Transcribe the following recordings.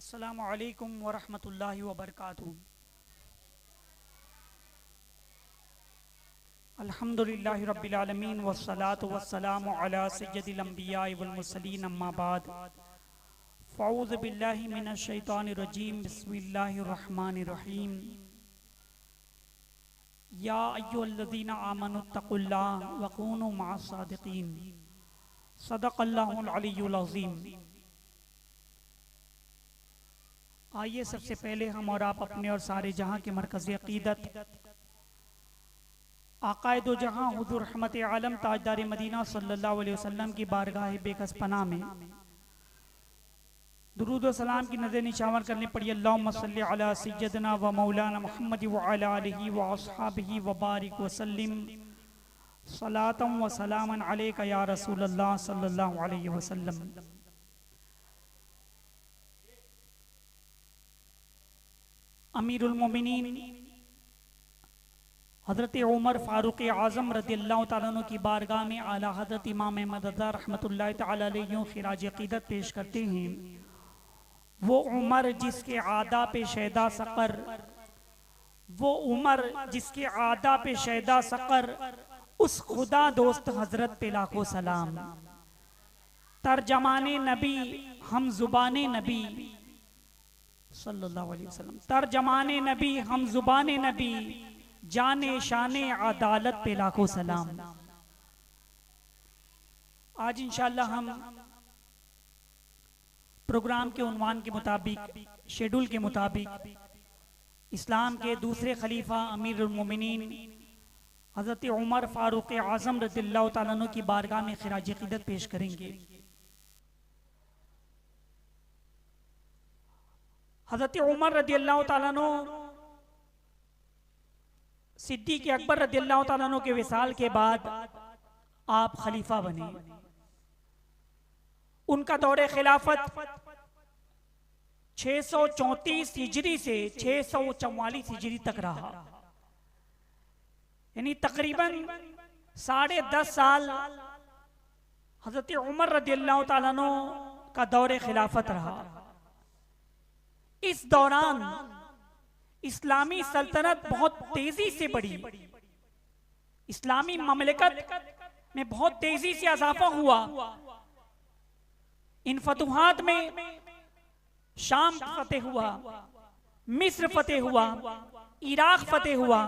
अस्सलामु अलैकुम वरहमतुल्लाहि वबरकातुहू। अल्हम्दुलिल्लाहि रब्बिल आलमीन वस्सलातु वस्सलामु अला सय्यदिल अंबियाइ वल मुरसलीन अम्मा बाद। फ़अऊज़ु बिल्लाहि मिनश शैतानिर रजीम। बिस्मिल्लाहिर रहमानिर रहीम। या अय्युहल्लज़ीना आमनुत्तक़ुल्लाह वकूनू मअस सादिक़ीन। सदक़ल्लाहुल अलिय्युल अज़ीम। आइए सबसे पहले हम और आप अपने और सारे जहां के मरकज़ अक़ीदत आक़ाए दो जहां हुज़ूर रहमत आलम ताजदार मदीना सल्लल्लाहु अलैहि वसल्लम की बारगाह बेकस पनाह में दुरूद व सलाम की नज़र निशावर करनी पड़ी। अल्लाहुम्मा सल्लि अला सय्यदना व मौलाना मुहम्मद व अला आलिहि व अस्हाबिहि व बारिक व सल्लिम सलातम व सलामन अलैका या रसूलल्लाह सल्लल्लाहु अलैहि वसल्लम। अमीरुल मोमिनीन हज़रत उमर फ़ारूक आज़म रज़ियल्लाहु तआला अन्हु की बारगाह में आला हज़रत इमाम अहमद रज़ा रहमतुल्लाहि तआला अलैहि खिराज अक़ीदत पेश करते हैं। वो उमर जिसके आदा पे शैदा सक़र, वो उमर जिसके आदा पे शैदा सक़र, उस खुदा दोस्त हज़रत पे लाखों सलाम। तर्जमाने नबी हम ज़ुबाने नबी सल्लल्लाहु अलैहि वसल्लम। तर्जमाने नबी हम ज़ुबाने नबी, जाने शाने अदालत पे लाखों सलाम। आज इंशाअल्लाह हम प्रोग्राम के उन्वान के मुताबिक, शेड्यूल के मुताबिक, इस्लाम के दूसरे खलीफा अमीरुल मोमिनीन हज़रत उमर फ़ारूक आज़म रज़ियल्लाहु तआला अन्हु की बारगाह में खिराज अक़ीदत पेश करेंगे। हज़रत उमर रज़ियल्लाहु तआला अन्हु सिद्दीक़ अकबर रज़ियल्लाहु तआला अन्हु के विसाल के बाद आप खलीफा बने। उनका दौरे खिलाफत 634 हिजरी से 644 हिजरी तक रहा, यानी तकरीबन 10.5 साल हज़रत उमर रज़ियल्लाहु तआला अन्हु का दौरे खिलाफत रहा। इस दौरान इस्लामी सल्तनत बहुत तेजी से बढ़ी, इस्लामी ममलिकत में बहुत तेजी से इजाफा हुआ। इन फतुहात में शाम फतेह हुआ, मिस्र फतेह हुआ, इराक फतेह हुआ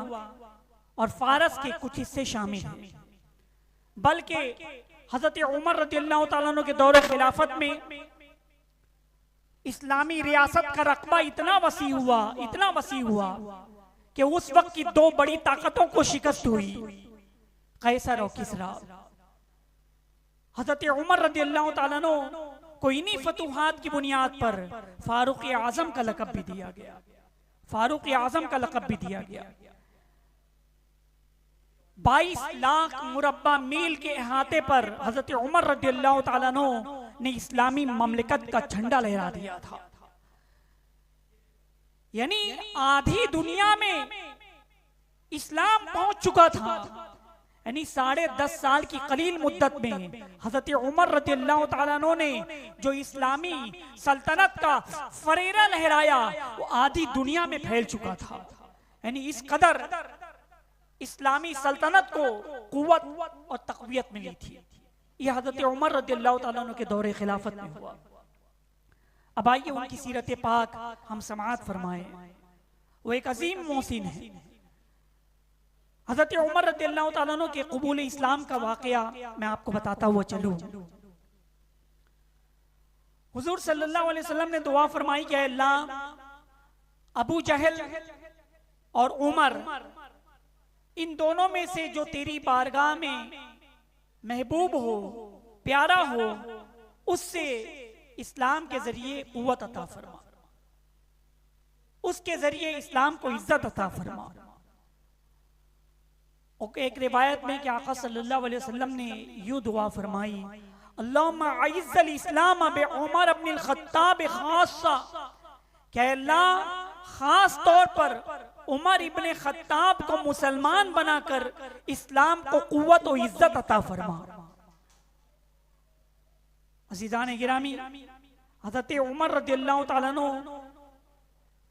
और फारस के कुछ हिस्से शामिल हैं। बल्कि हजरत उमर रज़ियल्लाहु तआला अन्हु के दौरे खिलाफत में इस्लामी रियासत का रकबा इतना वसी हुआ कि उस वक्त की 2 बड़ी ताकतों को शिकस्त हुई, कैसर और किसरा। हजरत उमर रज़ियल्लाहु तआला अन्हु को इन्हीं फतुहात की बुनियाद पर फारूक आज़म का लक़ब भी दिया गया, फारूक आज़म का लक़ब भी दिया गया। 22 लाख मुरब्बा मील के अहाते पर हजरत उमर रज़ियल्लाहु तआला अन्हु ने इस्लामी ममलिकत का झंडा लहरा दिया था। यानी आधी दुनिया में इस्लाम पहुंच चुका था। यानी 10.5 साल की कलील मुद्दत में हजरत उमर रज़ियल्लाहु तआला अन्हु ने जो इस्लामी सल्तनत का फरेरा लहराया वो आधी दुनिया में फैल चुका था। यानी इस कदर इस्लामी सल्तनत को कुव्वत और तक़वियत मिली थी। यह हजरत उमर रज़ियल्लाहु तआला अन्हु के दौरे खिलाफत में हुआ। अब आइए उनकी सीरत पाक हम समाअत फरमाएं। वो एक अजीम मोहसिन है। हजरत उमर रज़ियल्लाहु तआला अन्हु के कबूल इस्लाम का वाक़या मैं आपको बताता हुआ चलूं। हुजूर सल्लल्लाहु अलैहि वसल्लम ने दुआ फरमाई कि अल्लाह, अबू जहल और उमर, इन दोनों में से जो तेरी बारगाह में महबूब हो, प्यारा हो, उससे इस्लाम के जरिए कुव्वत अता फरमा, उसके जरिए इस्लाम को इज्जत अता फरमा। और एक रिवायत में कि आका सल्लल्लाहु अलैहि वसल्लम ने यूं दुआ फरमाई, अल्लाहुम्मा अइज़्ज़ल इस्लाम बि उमर इब्नुल खत्ताब खासा, कि अल्लाह खास तौर पर उमर इब्ने खत्ताब को मुसलमान बनाकर इस्लाम को कुव्वत और इज्जत अता फरमा। अज़ीज़ान गिरामी, हज़रत उमर रज़ियल्लाहु ताला अन्हु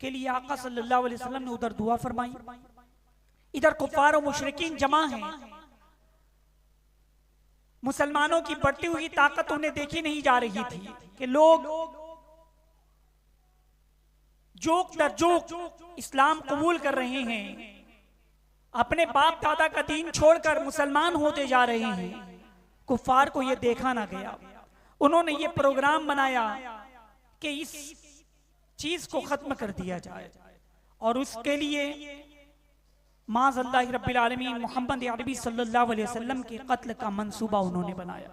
के लिए आका सल्लल्लाहु अलैहि वसल्लम ने उधर दुआ फरमाई, इधर कुफार और मुशरिकीन जमा हैं। मुसलमानों की बढ़ती हुई ताकत उन्हें देखी नहीं जा रही थी कि लोग जोक दर जोक इस्लाम कबूल कर रहे हैं, अपने बाप दादा का दीन छोड़कर मुसलमान होते जा रहे हैं। कुफार को यह देखा ना गया। उन्होंने ये प्रोग्राम बनाया कि इस चीज को खत्म कर दिया जाए और उसके लिए माज़अल्लाह रब्बिल आलमीन मोहम्मद अरबी सल्लल्लाहु अलैहि वसल्लम के कत्ल का मंसूबा उन्होंने बनाया।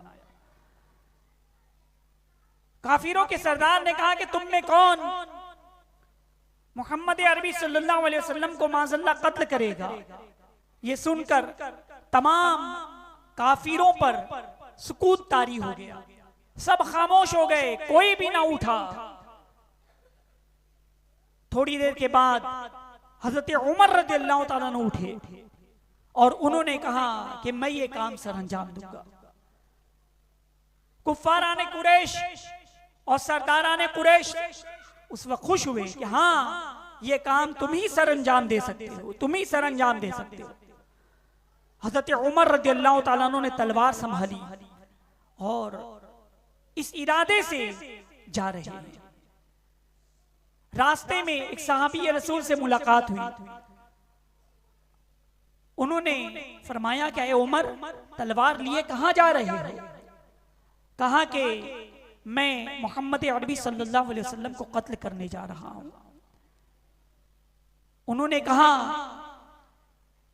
काफिरों के सरदार ने कहा कि तुम में कौन मोहम्मद अरबी सल्लल्लाहु अलैहि वसल्लम को माज़अल्लाह कत्ल करेगा। ये सुनकर तमाम काफिरों पर सुकूत तारी हो गया, सब खामोश हो गए, कोई भी ना उठा। थोड़ी देर के बाद हजरत उमर रज़ियल्लाहु ताला अन्हु उठे और उन्होंने कहा कि मैं ये काम सर अंजाम दूंगा। कुफ्फाराने कुरैश और सरदाराने कुरैश उस वक्त खुश हुए कि हाँ, ये काम तुम ही सर अंजाम दे सकते हो, तुम ही सर अंजाम दे सकते हो। हजरत उमर रज़ियल्लाहु ताला अन्हु ने तलवार संभाली और इस इरादे से जा रहे हैं। रास्ते में एक सहाबी रसूल से मुलाकात हुई। उन्होंने फरमाया कि ए उमर, तलवार लिए कहां जा रहे हो? कहा कि मैं मोहम्मद अरबी सल्लल्लाहु अलैहि वसल्लम को कत्ल करने जा रहा हूं। उन्होंने कहा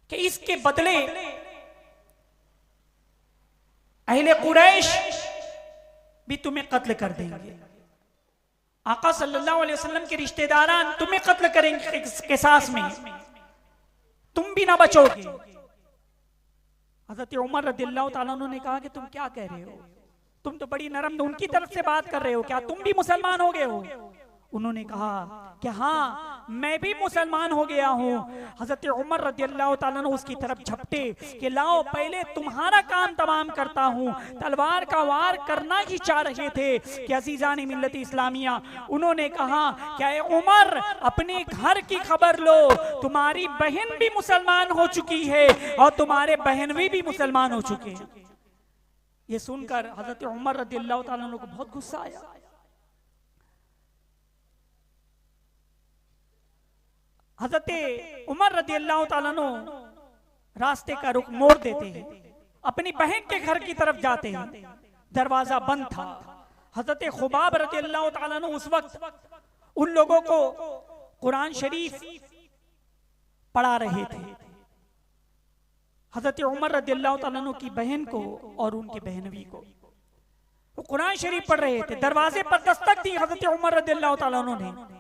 कि इसके बदले अहले कुरैश भी तुम्हें कत्ल कर देंगे। आका सल्लल्लाहु अलैहि वसल्लम के रिश्तेदारान तुम्हें कत्ल करेंगे किसास में, तुम भी ना बचोगे। हज़रत उमर रज़ियल्लाहु ताला अन्हु ने कहा कि तुम क्या कह रहे हो? तुम तो बड़ी नरम उनकी तरफ से बात कर रहे हो, क्या तुम भी मुसलमान हो गए हो? उन्होंने कहा कि हाँ, मैं भी मुसलमान हो गया हूँ। हजरत उमर रज़ियल्लाहु ताला अन्हु उसकी तरफ झपटे कि लाओ पहले तुम्हारा काम तमाम करता हूँ। तलवार का वार करना ही चाह रहे थे कि अज़ीज़ान मिल्लत इस्लामिया, उन्होंने कहा क्या उमर, अपने घर की खबर लो, तुम्हारी बहन भी मुसलमान हो चुकी है और तुम्हारे बहनवी भी मुसलमान हो चुके हैं। ये सुनकर हजरत उमर रज़ियल्लाहु ताला अन्हु को बहुत गुस्सा आया। हजरत उमर रज़ियल्लाहु ताला अन्हु रास्ते का रुख मोड़ देते हैं, अपनी बहन के घर की तरफ जाते हैं। दरवाजा बंद था। हजरत खुबाब रज़ियल्लाहु ताला अन्हु उस वक्त उन लोगों को कुरान शरीफ पढ़ा रहे थे। हजरत उमर रज़ियल्लाहु ताला अन्हु की बहन को और उनके बहनवी को वो कुरान शरीफ पढ़ रहे थे। दरवाजे पर दस्तक दी हजरत उमर रज़ियल्लाहु ताला अन्हु ने।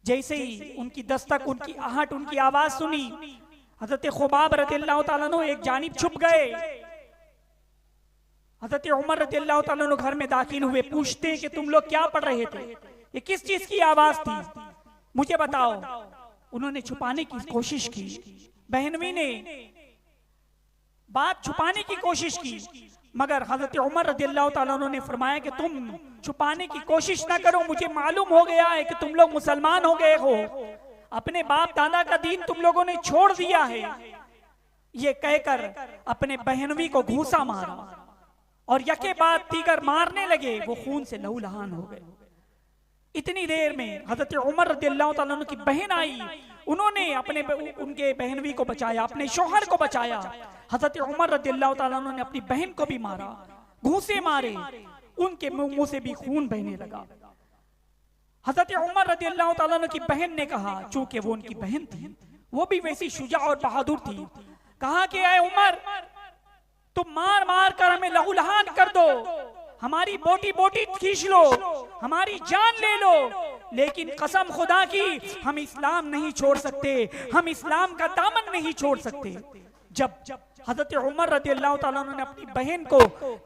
जैसे ही उनकी दस्तक, उनकी आहट, उनकी आवाज सुनी, हजरत खुबाब रज़ियल्लाहु ताला अन्हु एक जानिब छुप गए। हजरत उमर रज़ियल्लाहु ताला अन्हु घर में दाखिल हुए, पूछते हैं कि तुम लोग क्या पढ़ रहे थे, ये किस चीज की आवाज थी, मुझे बताओ। उन्होंने छुपाने की कोशिश की, बहनवी ने बात छुपाने की कोशिश की, मगर हजरत उमर रज़ियल्लाहु ताला अन्हु ने फरमाया कि तुम छुपाने की कोशिश ना करो, मुझे मालूम हो गया है कि तुम लोग मुसलमान हो गए हो, अपने बाप दादा का दीन तुम लोगों ने छोड़ दिया है। ये कहकर अपने बहनवी को घूसा मारा और यके बाद दीगर मारने लगे। वो खून से लहूलुहान हो गए। इतनी देर में हजरत उमर रज़ियल्लाहु ताला अन्हु की बहन आई, उन्होंने उनके बहनवी को बचाया, अपने शौहर को बचाया। हजरत उमर रज़ियल्लाहु ताला अन्हु ने अपनी बहन को भी मारा, घूंसे मारे, उनके मुंह से भी खून बहने लगा। हजरत उमर रज़ियल्लाहु ताला अन्हु की बहन ने कहा, चूंकि वो उनकी बहन थी, वो भी वैसी शुजा और बहादुर थी, कहा कि ऐ उमर, तुम मार मार कर हमें लहूलुहान कर दो, हमारी बोटी बोटी खींच लो, हमारी जान ले लो, लेकिन कसम खुदा की हम इस्लाम नहीं छोड़ सकते, हम इस्लाम का दामन नहीं छोड़ सकते। जब हजरत उमर रज़ियल्लाहु ताला अन्हु ने अपनी बहन को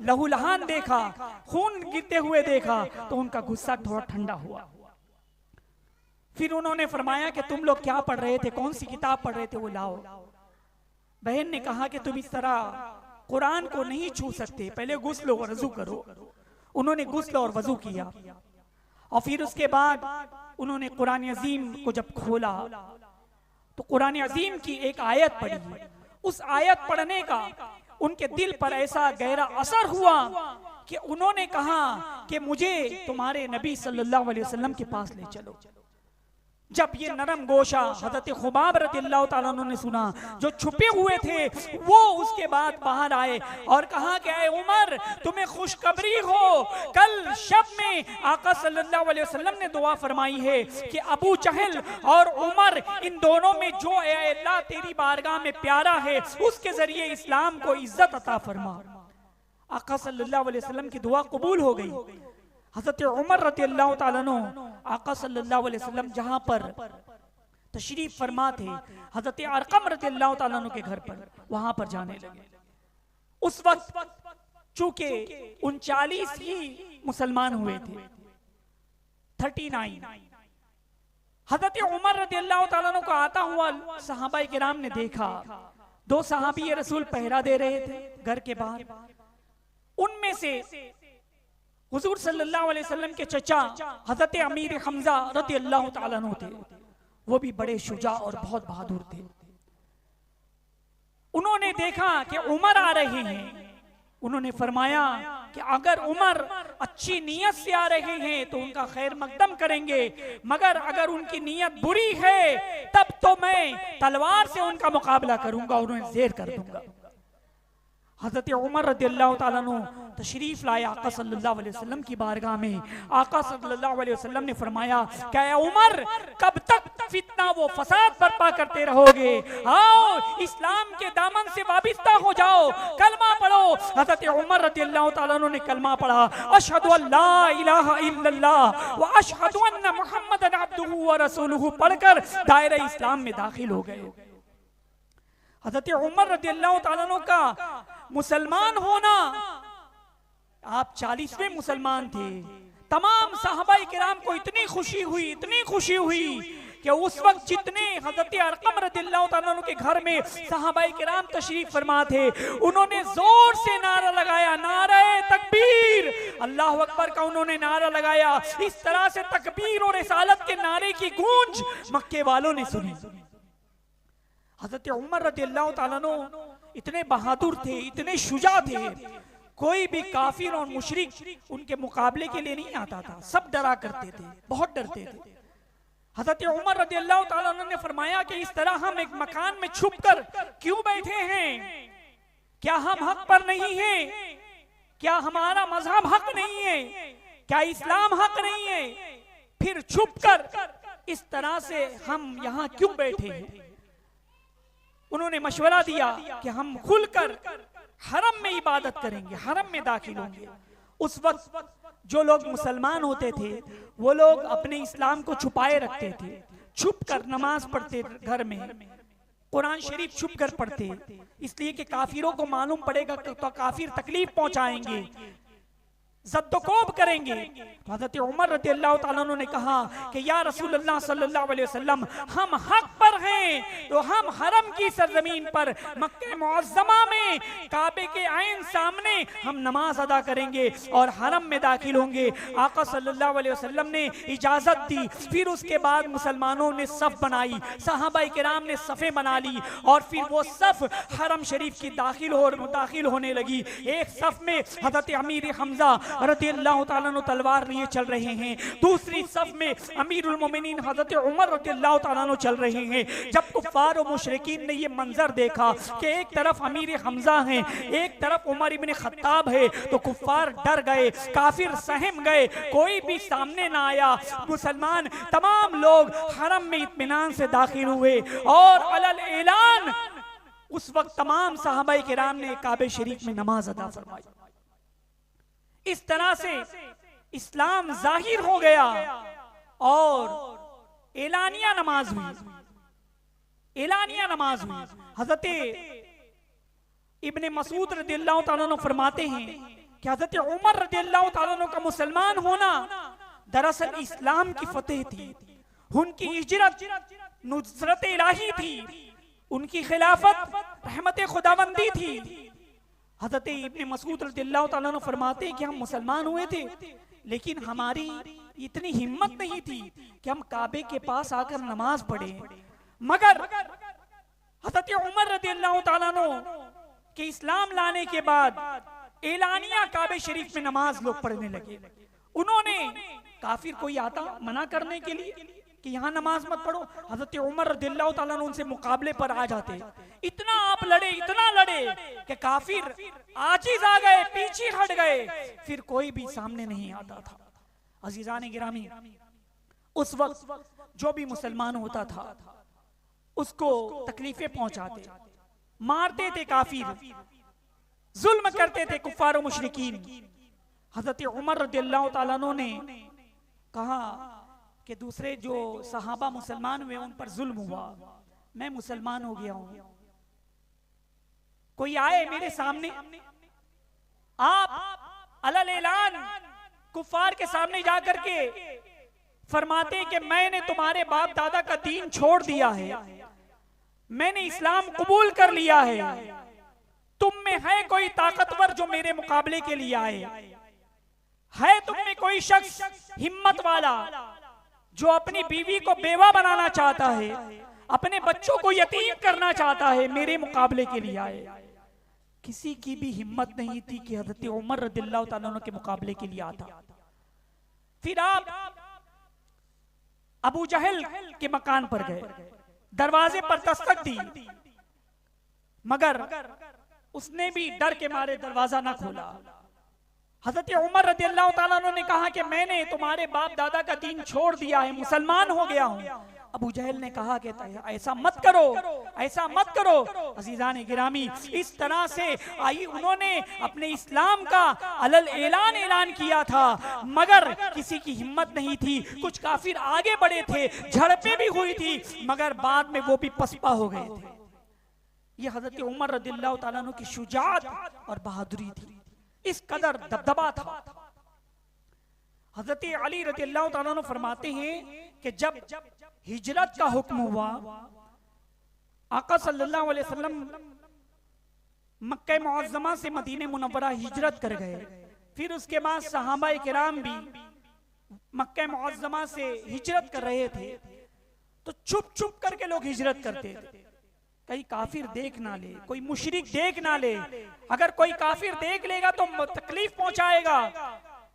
लहूलुहान देखा, खून गिरते हुए देखा, तो उनका गुस्सा थोड़ा ठंडा हुआ। फिर उन्होंने फरमाया कि तुम लोग क्या पढ़ रहे थे, कौन सी किताब पढ़ रहे थे, वो लाओ। बहन ने कहा कि तुम इस तरह कुरान को नहीं छू सकते, पहले गुस्ल और वजू करो। उन्होंने गुस्ल और वजू किया, और फिर उसके बाद उन्होंने कुरान अजीम को जब खोला तो कुरान अजीम की एक आयत पढ़ी। उस आयत पढ़ने का उनके दिल पर ऐसा गहरा असर हुआ कि उन्होंने कहा कि मुझे तुम्हारे नबी सल्लल्लाहु अलैहि वसल्लम के पास ले चलो। जब ये नरम गोशा हज़रत खुबाब रज़ियल्लाहु ताला अन्हु ने सुना, जो छुपे हुए थे वो उसके बाद बाहर आए और कहा कि ऐ उमर, तुम्हें खुशखबरी हो, कल शब में आका सल्लल्लाहु अलैहि वसल्लम ने दुआ फरमाई है कि अबू जहल और उमर, इन दोनों में जो ऐ अल्लाह तेरी बारगाह में प्यारा है उसके जरिए इस्लाम को इज्जत अता फरमा। आका सल्लल्लाहु अलैहि वसल्लम की दुआ कबूल हो गई। हज़रत उमर रज़ियल्लाहु ताला अन्हु आका सल्लल्लाहु अलैहि वसल्लम जहां पर तशरीफ फरमा थे, हज़रत अरकम रज़ियल्लाहु ताला अन्हु के घर पर, वहां पर जाने लगे। उस वक्त चूंकि 39 ही मुसलमान हुए थे, 39। हज़रत उमर रज़ियल्लाहु ताला अन्हु को आता हुआ सहाबाए किराम ने देखा। 2 सहाबी रसूल पहरा दे रहे थे घर के बाहर। उनमें से हुजूर सल्लल्लाहु अलैहि वसल्लम के चचा हज़रत अमीर हमजा रज़ियल्लाहु ताला अन्हु थे। वो भी बड़े शुजा और बहुत बहादुर थे। उन्होंने देखा कि उमर आ रहे हैं। उन्होंने फरमाया कि अगर उमर अच्छी नीयत से आ रहे हैं तो उनका खैर मकदम करेंगे, मगर अगर उनकी नीयत बुरी है तब तो मैं तलवार से उनका मुकाबला करूंगा और उन्हें ज़ेर कर दूंगा। हज़रत उमर रज़ियल्लाहु ताला अन्हु तशरीफ लाए आका सल्लल्लाहु अलैहि वसल्लम की बारगाह में। आका सल्लल्लाहु अलैहि वसल्लम ने फरमाया, क्या उमर कब तक फितना व फसाद बर्पा करते रहोगे? आओ इस्लाम के दामन से वाबिस्ता हो जाओ, कलमा पढ़ो। हज़रत उमर रज़ियल्लाहु ताला अन्हु ने कलमा पढ़ा, अशहदु अल्ला इलाहा इल्लल्लाह व अशहदु अन्ना मुहम्मदन अब्दुहु व रसूलुहु पढ़कर दायरे इस्लाम में दाखिल हो गए। हज़रत उमर रज़ियल्लाहु ताला अन्हु का मुसलमान होना, आप 40वें मुसलमान थे। तमाम सहाबाए किराम को इतनी खुशी हुई कि उस वक्त जितने हज़रत अरकम रज़ियल्लाहु ताला अन्हु के घर में सहाबाए किराम तशरीफ फरमा थे, उन्होंने जोर से नारा लगाया, नारे तकबीर, अल्लाह अकबर का उन्होंने नारा लगाया। इस तरह से तकबीर और रिसालत के नारे की गूंज मक्के वालों ने सुनी। हज़रत उमर रज़ियल्लाहु ताला अन्हु इतने बहादुर थे, इतने शुजा थे, कोई भी काफिर और मुशरिक उनके मुकाबले के लिए नहीं आता था। सब डरा करते थे, बहुत डरते थे। हज़रत उमर रज़ियल्लाहु ताला अन्हु ने फरमाया कि इस तरह हम एक मकान में छुपकर क्यों बैठे हैं? क्या हम हक पर नहीं हैं? क्या हमारा मजहब हक नहीं है? क्या इस्लाम हक नहीं है? फिर छुपकर इस तरह से हम यहाँ क्यों बैठे हैं? उन्होंने मशवरा दिया कि हम खुलकर हरम में इबादत करेंगे, हरम में दाखिल होंगे। उस वक्त जो लोग मुसलमान होते थे वो लोग अपने इस्लाम को छुपाए रखते थे, छुप कर नमाज पढ़ते, घर में कुरान शरीफ छुप कर पढ़ते, इसलिए कि काफिरों को मालूम पड़ेगा तो काफिर तकलीफ पहुंचाएंगे, ज़द्दोकोब करेंगे। तो हज़रत उमर रज़ियल्लाहु ताला अन्हु ने कहा कि या रसूलल्लाह सल्लल्लाहु अलैहि वसल्लम, हम हक पर हैं तो हम हरम की सरजमीन पर मक्के मुअज़्ज़मा में काबे के आईन सामने हम नमाज अदा करेंगे और हरम में दाखिल होंगे। आका सल्लल्लाहु अलैहि वसल्लम ने इजाज़त दी। फिर उसके बाद मुसलमानों ने सफ़ बनाई, सहाबाए किराम ने सफ़ें बना ली और फिर वो सफ़ हरम शरीफ की दाखिल होने लगी। एक सफ़ में हज़रत अमीर हमजा रज़ियल्लाहु ताला अन्हु तलवार लिए चल रहे हैं, दूसरी सफ में अमीरुल मोमिनीन हज़रत उमर रज़ियल्लाहु ताला अन्हु चल रहे हैं। जब कुफ़ार और मुशरिकीन ने ये मंजर देखा कि एक तरफ अमीर हमजा हैं, एक तरफ उमर इब्न खत्ताब है, तो कुफ़ार डर गए, काफिर सहम गए, कोई भी सामने ना आया। मुसलमान तमाम लोग हरम में इत्मीनान से दाखिल हुए और अलल ऐलान उस वक्त तमाम सहाबाए किराम ने काबे शरीफ में नमाज अदा फरमाई। इस तरह से इस्लाम जाहिर हो गया और एलानिया नमाज हुई, एलानिया नमाज हुई। हजरत इब्ने मसूद रज़ियल्लाहु ताला अन्हु फरमाते हैं कि हजरत उमर रज़ियल्लाहु ताला अन्हु का मुसलमान होना दरअसल इस्लाम की फतेह थी, उनकी हिजरत नुसरत इलाही थी, उनकी खिलाफत रहमत खुदावंदी थी। हज़रत इब्ने मसूद रज़ियल्लाहु ताला अन्हु फरमाते हैं कि हम मुसलमान हुए थे लेकिन हमारी इतनी हिम्मत नहीं थी कि हम काबे के पास आकर नमाज पढ़े। मगर हज़रत उमर रज़ियल्लाहु ताला अन्हु के इस्लाम लाने के बाद एलानिया काबे शरीफ में नमाज लोग पढ़ने लगे। उन्होंने काफिर कोई आता मना करने के लिए कि यहाँ नमाज मत पढ़ो, हज़रत उमर रज़ियल्लाहु ताला अन्हु उनसे मुकाबले पर आ जाते। इतना आप लड़े, इतना लड़े कि काफिर आजिज आ गए, पीछे हट गए, फिर कोई भी सामने नहीं आता था। अजीजान गिरामी, उस वक्त जो भी मुसलमान होता था उसको तकलीफें पहुंचाते, मारते थे काफिर, जुल्म करते थे कुफ्फार और मुशरिकीन। हज़रत उमर रज़ियल्लाहु ताला अन्हु ने कहा कि दूसरे जो सहाबा मुसलमान हुए उन पर जुल्म हुआ, मैं मुसलमान हो गया हूं, कोई आए मेरे सामने, आप अलल ऐलान कुफ्फार के सामने जाकर के फरमाते कि मैंने तुम्हारे बाप दादा का दीन छोड़ दिया है, मैंने इस्लाम कबूल कर लिया है, तुम में है कोई ताकतवर जो मेरे मुकाबले के लिए आए, है तुम में कोई शख्स हिम्मत वाला जो अपनी बीवी को बेवा बनाना चाहता है, अपने बच्चों को यतीम करना चाहता है, मेरे मुकाबले के लिए आए। किसी की भी हिम्मत नहीं थी कि हज़रत उमर रज़ियल्लाहु ताला अन्हु के मुकाबले के लिए आता। फिर आप अबू जहल के मकान पर गए, दरवाजे पर दस्तक दी, मगर उसने भी डर के मारे दरवाजा ना खोला। हज़रत उमर रज़ियल्लाहु ताला अन्हु ने कहा कि मैंने तुम्हारे बाप दादा का दीन छोड़ दिया है, मुसलमान हो गया हूं। अबू जहल ने कहा कि ऐसा मत करो, ऐसा मत करो। अजीजान गिरामी, इस तरह से आई उन्होंने अपने इस्लाम का अलल ऐलान किया था, मगर किसी की हिम्मत नहीं थी। कुछ काफिर आगे बढ़े थे, झड़पें भी हुई थी, मगर बाद में वो भी पसपा हो गए थे। ये हज़रत उमर रज़ियल्लाहु ताला अन्हु की शुजाअत और बहादुरी थी, इस कदर दबदबा था। हज़रत अली रज़ियल्लाहु ताला अन्हु फरमाते हैं कि जब हिजरत का हुक्म हुआ, आका सल्लल्लाहु अलैहि वसल्लम मक्का मुअज़्ज़मा से मदीने मुनव्वरा हिजरत कर गए। फिर उसके बाद सहाबा किराम भी मक्का मुअज़्ज़मा से हिजरत कर रहे थे, तो छुप छुप करके लोग हिजरत करते थे, कहीं काफिर देख ना ले, कोई मुशरिक देख ना ले। अगर कोई काफिर देख लेगा तो तकलीफ पहुंचाएगा।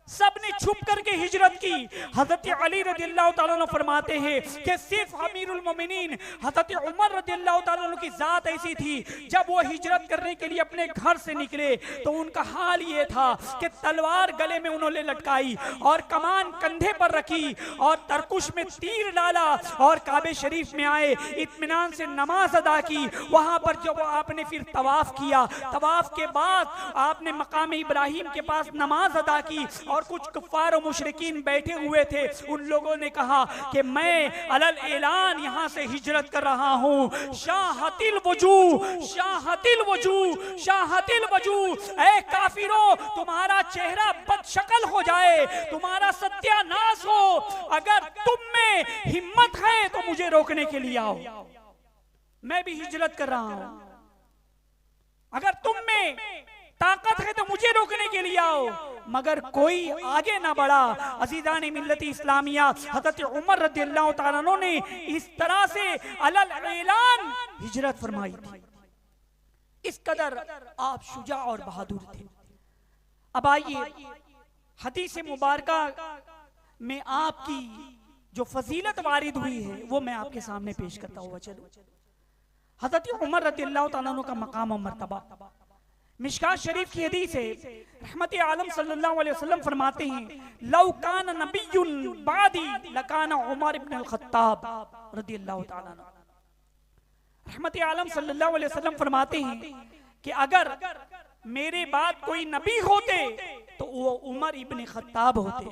सबने छुप करके हिजरत की। हज़रत अली रज़ियल्लाहु ताला अन्हु फरमाते हैं कि सिर्फ अमीरुल मोमिनीन हज़रत उमर रज़ियल्लाहु ताला अन्हु की जात ऐसी थी, जब वो हिजरत करने के लिए अपने घर से निकले तो उनका हाल ये था कि तलवार गले में उन्होंने लटकाई और कमान कंधे पर रखी और तरकुश में तीर डाला और काबे शरीफ में आए, इत्मीनान से नमाज अदा की। वहां पर जब आपने फिर तवाफ किया, तवाफ के बाद आपने मकाम इब्राहिम के पास नमाज अदा की और कुछ कुफ्फार और मुशरिकीन बैठे हुए थे। उन लोगों ने कहा कि मैं अलल ऐलान यहाँ से हिजरत कर रहा हूँ। शाहतिल वजू, शाहतिल वजू, शाहतिल वजू, ऐ काफिरों, तुम्हारा चेहरा बदशक्ल हो जाए, तुम्हारा सत्यानाश हो। अगर तुम में हिम्मत है तो मुझे रोकने के लिए आओ, मैं भी हिजरत कर रहा हूं। अगर तुम में ताकत है तो मुझे रोकने के लिए आओ, मगर कोई आगे ना बढ़ा। अजीजान मिल्लत इस्लामिया, हज़रत उमर रज़ियल्लाहु ताला अन्हु ने इस तरह से अलल ऐलान हिजरत फरमाई थी। इस कदर आप शुजा और बहादुर थे। अब आइए हदीस मुबारका में आपकी जो फजीलत वारिद हुई है वो मैं आपके सामने पेश करता हुआ चलूं। हज़रत उमर रज़ियल्लाहु ताला अन्हु का मकाम और मर्तबा मिशकात शरीफ की हदीस है। रहमत आलम सल्लल्लाहु अलैहि वसल्लम फरमाते हैं, लौ कान नबियुन बादी लकाना उमर इब्न अल-खत्ताब रज़ियल्लाहु ताला अन्हु। रहमत आलम सल्लल्लाहु अलैहि वसल्लम फरमाते हैं कि अगर मेरे बाद कोई नबी होते तो वो उमर इब्न खत्ताब होते।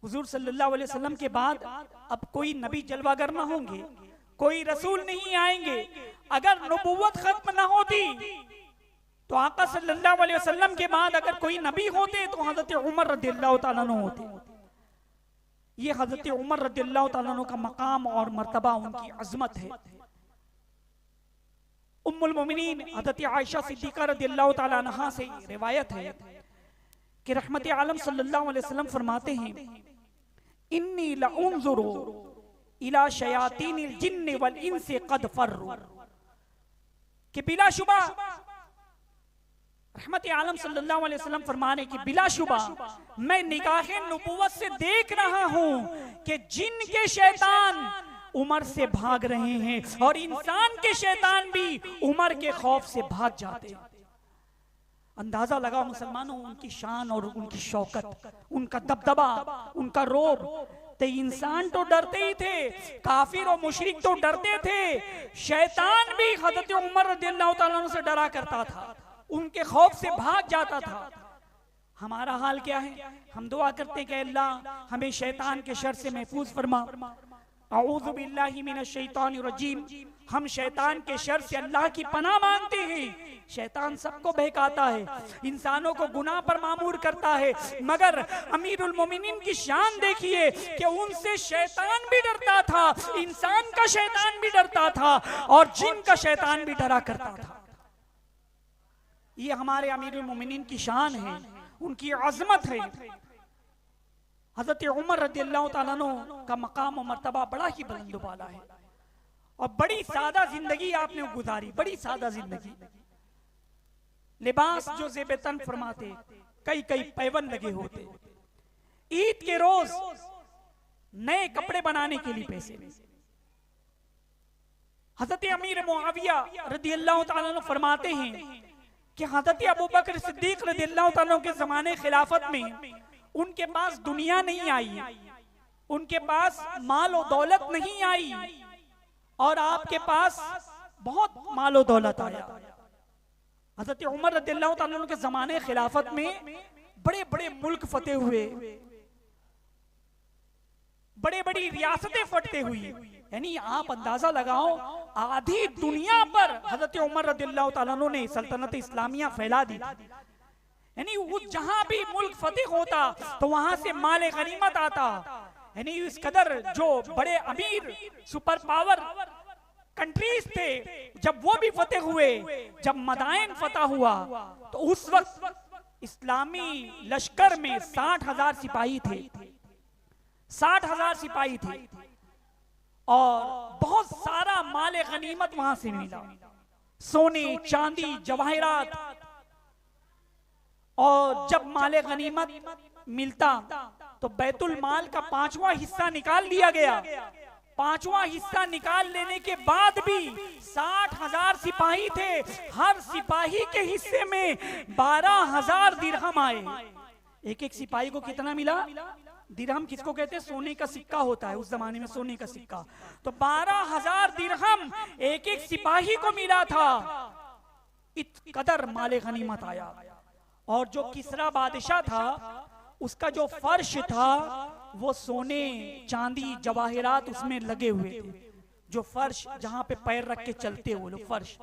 हुजूर सल्लल्लाहु अलैहि वसल्लम के बाद अब कोई नबी जलवागर ना होंगे, कोई रसूल नहीं आएंगे। अगर नबुव्वत खत्म ना होती तो आका सल्लल्लाहु अलैहि वसल्लम के बाद अगर कोई नबी होते तो हज़रत उमर रज़ियल्लाहु ताला अन्हु होते। ये हज़रत उमर रज़ियल्लाहु ताला अन्हु का मकाम और मर्तबा, उनकी अजमत है। उम्मुल मोमिनीन हज़रत आयशा सिद्दीक़ा रज़ियल्लाहु ताला अन्हा से रिवायत है कि रहमत आलम सल्लल्लाहु अलैहि वसल्लम फरमाते हैं, इन्नी लउंजुरु इला शयातीनिल जिन्न वल इंसी कद फर्रु, कि बिलाशुबा रहमत आलम सल्लल्लाहु अलैहि वसल्लम फरमाने की बिलाशुबा मैं निगाहे नबुव्वत से देख रहा हूं कि जिन के शैतान उमर से भाग रहे हैं और इंसान के शैतान भी उमर के खौफ से भाग जाते हैं। अंदाजा लगा मुसलमानों उनकी शान और उनकी शौकत, उनका दबदबा, उनका रोब। तो इंसान तो डरते ही थे, काफिर और मुशरिक तो डरते थे, शैतान भी हजरत उमर रज़ियल्लाहु ताला अन्हु से डरा करता था, उनके खौफ से भाग जाता था। हमारा हाल क्या है? हम दुआ करते हैं कि अल्लाह हमें शैतान के शर से महफूज फरमा। अऊज़ु बिल्लाहि मिनश शैतानिर रजीम। हम शैतान के शर से अल्लाह की पनाह मांगते हैं। शैतान सबको बहकाता है, इंसानों को गुनाह पर मामूर करता है, मगर अमीरुल मोमिनीन की शान देखिए कि उनसे शैतान भी डरता था, इंसान का शैतान भी डरता था और जिन का शैतान भी डरा करता था। ये हमारे अमीरुल मोमिनीन की शान है, उनकी अजमत है। हजरत उमर रज़ियल्लाहु ताला अन्हु का मकाम और मर्तबा बड़ा ही बुलंद वाला है और बड़ी सादा जिंदगी आपने गुजारी, बड़ी सादा जिंदगी। लिबास जो ज़ेब-ए-तन फरमाते, कई कई पैबंद लगे होते, ईद के रोज नए कपड़े बनाने के लिए पैसे। हजरत अमीर मुआविया रज़ियल्लाहु ताला अन्हु फरमाते हैं कि हजरत अबू बकर सिद्दीक रज़ियल्लाहु ताला अन्हु के जमाने खिलाफत में उनके पास दुनिया नहीं आई, उनके पास माल और दौलत नहीं आई और आपके पास बहुत माल और दौलत आया। हजरत उमर रज़ियल्लाहु ताला अन्हु के जमाने खिलाफत में बड़े बड़े मुल्क फतेह हुए, बड़े बड़ी रियासतें फटते हुई। यानी आप अंदाजा लगाओ, आधी दुनिया पर हजरत उमर रज़ियल्लाहु ताला अन्हु ने सल्तनत इस्लामिया फैला दी। यानी वो जहां भी मुल्क फतेह होता तो वहां से माल गनीमत आता। यानी इस कदर जो बड़े अमीर सुपर पावर कंट्रीज थे, जब वो भी फतेह हुए, जब मदाइन फतह हुआ तो उस वक्त इस्लामी लश्कर में 60,000 सिपाही थे, 60,000 सिपाही थे और बहुत सारा माल गनीमत वहां से मिला, सोने चांदी जवाहिरात। और जब माले गनीमत मिलता तो बैतुल माल का 5वां हिस्सा निकाल लिया गया। 5वां हिस्सा निकाल लेने के बाद भी 60,000 सिपाही थे, हर सिपाही के हिस्से में 12,000 दिरहम आए। एक एक सिपाही को कितना मिला? दिरहम किसको कहते हैं? सोने का सिक्का होता है, उस जमाने में सोने का सिक्का। तो 12,000 दिरहम एक एक सिपाही को मिला था। इत कदर माले गनीमत आया। और जो किसरा बादशाह था, उसका जो फर्श था वो सोने चांदी जवाहिरात उसमें लगे हुए थे। जो फर्श जहां पे पैर रख के चलते वो लोग फर्श,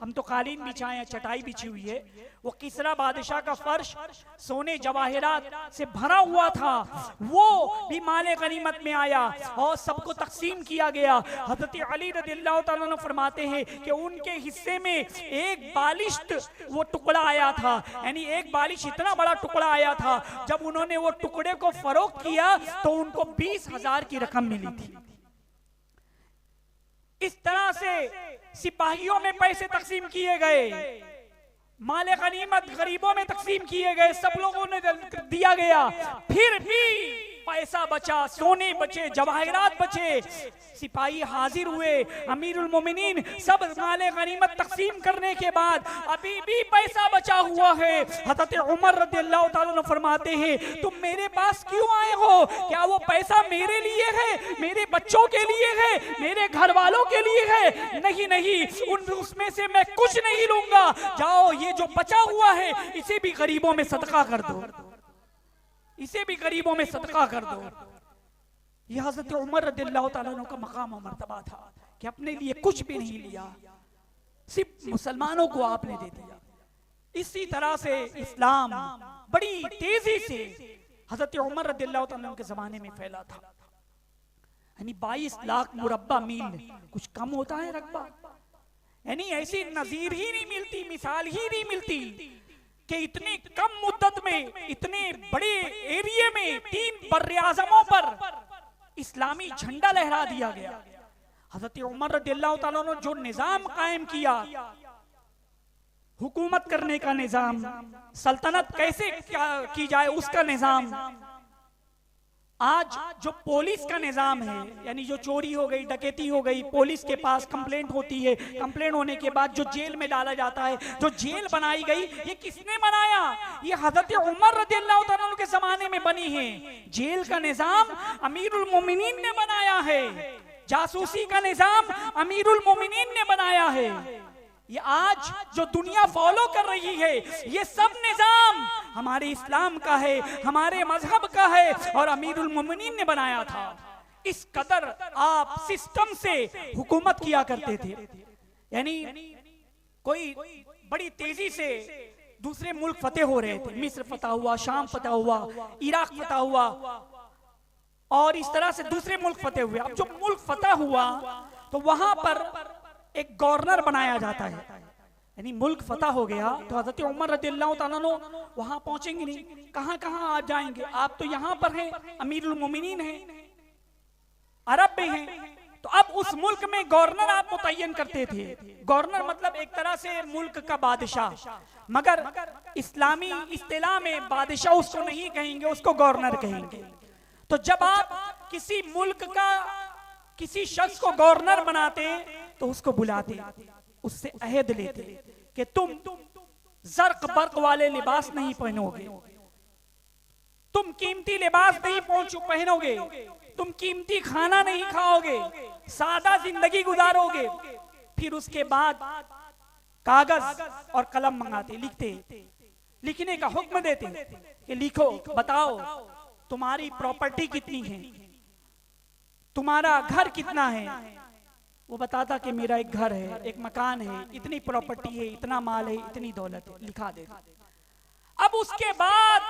हम तो कालीन बिछाए हैं, चटाई बिछी हुई है, वो किसरा बादशाह का फर्श सोने जवाहिरात से भरा हुआ था। वो भी माले गनीमत में आया और सबको तकसीम किया गया। हजरत अली रज़ियल्लाहु ताला अन्हु फरमाते हैं कि उनके हिस्से में एक बालिश्त वो टुकड़ा आया था, यानी एक बालिश इतना बड़ा टुकड़ा आया था। जब उन्होंने वो टुकड़े को फरोख्त किया तो उनको 20,000 की रकम मिली थी। इस तरह से सिपाहियों में पैसे तकसीम किए गए, माले गनीमत गरीबों में तकसीम किए गए, सब लोगों ने दिया गया। फिर भी पैसा बचा, सोने बचे, जवाहिरात बचे। सिपाही हाजिर हुए, अमीरुल मोमिनीन सब माले गनीमत तकसीम करने के बाद अभी भी पैसा बचा हुआ है। हजरत उमर रज़ियल्लाहु ताला अन्हु फरमाते हैं, तुम मेरे पास क्यों आए हो? क्या वो पैसा मेरे लिए है, मेरे बच्चों के लिए है, मेरे घर वालों के लिए है? नहीं नहीं, उसमें से मैं कुछ नहीं लूंगा। जाओ, ये जो बचा हुआ है इसे भी गरीबों में सदका कर दो, इसे भी गरीबों में सदका कर दो। यह हजरत उमर रज़ियल्लाहु ताला अन्हु का मकाम और मर्तबा था कि अपने लिए कुछ भी नहीं लिया, सिर्फ मुसलमानों को आपने दे दिया। इसी तरह से इस्लाम बड़ी तेजी से हजरत उमर रज़ियल्लाहु ताला अन्हु के जमाने में फैला था। यानी 22 लाख मुरब्बा मील, कुछ कम होता है रकबा? यानी ऐसी नजीर ही नहीं मिलती, मिसाल ही नहीं मिलती कि इतनी कम मुद्दत में इतने बड़े एरिया में 3 बर्रे आज़मों पर इस्लामी झंडा लहरा दिया गया। हजरत उमर रज़ियल्लाहु ताला ने जो निजाम कायम किया, हुकूमत करने का निजाम, सल्तनत कैसे की जाए उसका निजाम, आज जो पुलिस का निजाम है, यानी जो चोरी हो गई, डकैती हो गई, पुलिस के पास कंप्लेंट होती है, कंप्लेंट होने के बाद जो जेल में डाला जाता है, जो जेल बनाई गई, ये किसने बनाया? ये हजरत उमर रज़ियल्लाहु ताला अन्हु के जमाने में बनी है। जेल का निजाम अमीरुल मोमिनीन ने बनाया है, जासूसी का निजाम अमीरुल मोमिनीन ने बनाया है। ये आज जो दुनिया फॉलो कर रही है, ये सब निजाम हमारे इस्लाम का है, हमारे मजहब का है और अमीरुल मोमिनीन ने बनाया था। इस कदर आप सिस्टम से हुकूमत किया करते थे। यानी कोई बड़ी तेजी से दूसरे मुल्क फतेह हो रहे थे, मिस्र फतह हुआ, शाम फतह हुआ, इराक फतह हुआ और इस तरह से दूसरे मुल्क फतेह हुए। अब जो मुल्क फतह हुआ तो वहां पर एक गवर्नर बनाया जाता है, यानी मुल्क फतह हो गया तो हजरत उमर रज़ियल्लाहु ताला अन्हु वहां पहुंचेंगे नहीं, कहां कहां आप जाएंगे? आप तो यहां पर हैं, अमीरुल मोमिनीन हैं, अरब में हैं, तो अब उस मुल्क में गवर्नर आप मुतय्यन करते थे। गवर्नर मतलब एक तरह से मुल्क का बादशाह, मगर इस्लामी इस्तिलाह में बादशाह उसको नहीं कहेंगे, उसको गवर्नर कहेंगे। तो जब आप किसी मुल्क का किसी शख्स को गवर्नर बनाते तो उसको बुलाते, उससे अहद लेते कि तुम जर्क बर्क वाले लिबास नहीं पहनोगे, तुम कीमती लिबास नहीं पहनोगे, तुम कीमती खाना नहीं खाओगे, सादा जिंदगी गुजारोगे। फिर उसके बाद कागज और कलम मंगाते, लिखने का हुक्म देते कि लिखो, बताओ तुम्हारी प्रॉपर्टी कितनी है, तुम्हारा घर कितना है। वो बताता कि मेरा एक घर है, एक मकान है, इतनी प्रॉपर्टी है, इतना माल है, इतनी दौलत है, लिखा देता। अब उसके बाद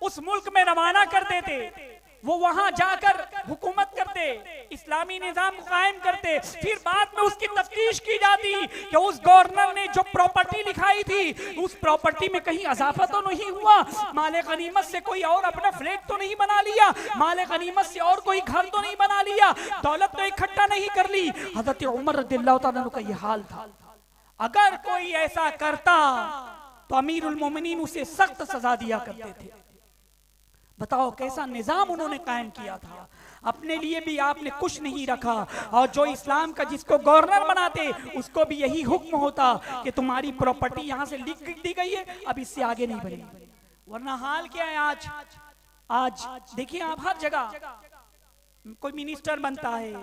उस मुल्क में रवाना कर देते, वो वहां जाकर हुकूमत करते, इस्लामी निजाम कायम करते। फिर बाद में उसकी तफ्तीश की जाती कि उस गवर्नर ने जो प्रॉपर्टी लिखाई थी उस प्रॉपर्टी में कहीं इजाफा तो नहीं हुआ, माले गनीमत से कोई और अपना फ्लैट तो नहीं बना लिया, माले गनीमत से और कोई घर तो नहीं बना लिया, दौलत तो इकट्ठा नहीं कर ली। हजरत उमर रज़ियल्लाहु ताला अन्हु का ये हाल था। अगर कोई ऐसा करता तो अमीरुल मोमिनीन उसे सख्त सजा दिया करते थे। बताओ कैसा निजाम उन्होंने कायम किया था। अपने लिए भी आपने कुछ नहीं रखा, और जो इस्लाम का जिसको गवर्नर बनाते उसको भी यही हुक्म होता कि तुम्हारी प्रॉपर्टी यहाँ से लिख दी गई है, अब इससे आगे नहीं बढ़ेगी। वरना हाल क्या है आज देखिए आप, हर जगह कोई मिनिस्टर बनता है,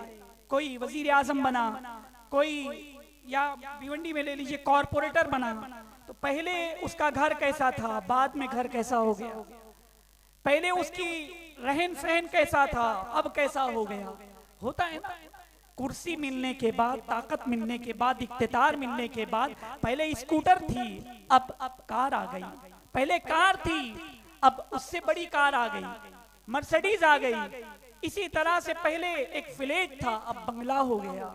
कोई वजीर आजम बना, कोई या भिवंडी में ले लीजिए कॉरपोरेटर बना, तो पहले उसका घर कैसा था, बाद में घर कैसा हो गया, पहले उसकी रहन सहन कैसा था, अब कैसा हो गया। होता है ना, कुर्सी मिलने के बाद, ताकत मिलने के बाद, इख्तियार मिलने के बाद, पहले स्कूटर थी, अब कार आ गई, पहले कार थी, अब उससे बड़ी कार आ गई, मर्सिडीज आ गई। इसी तरह से पहले एक फ्लैट था, अब बंगला हो गया।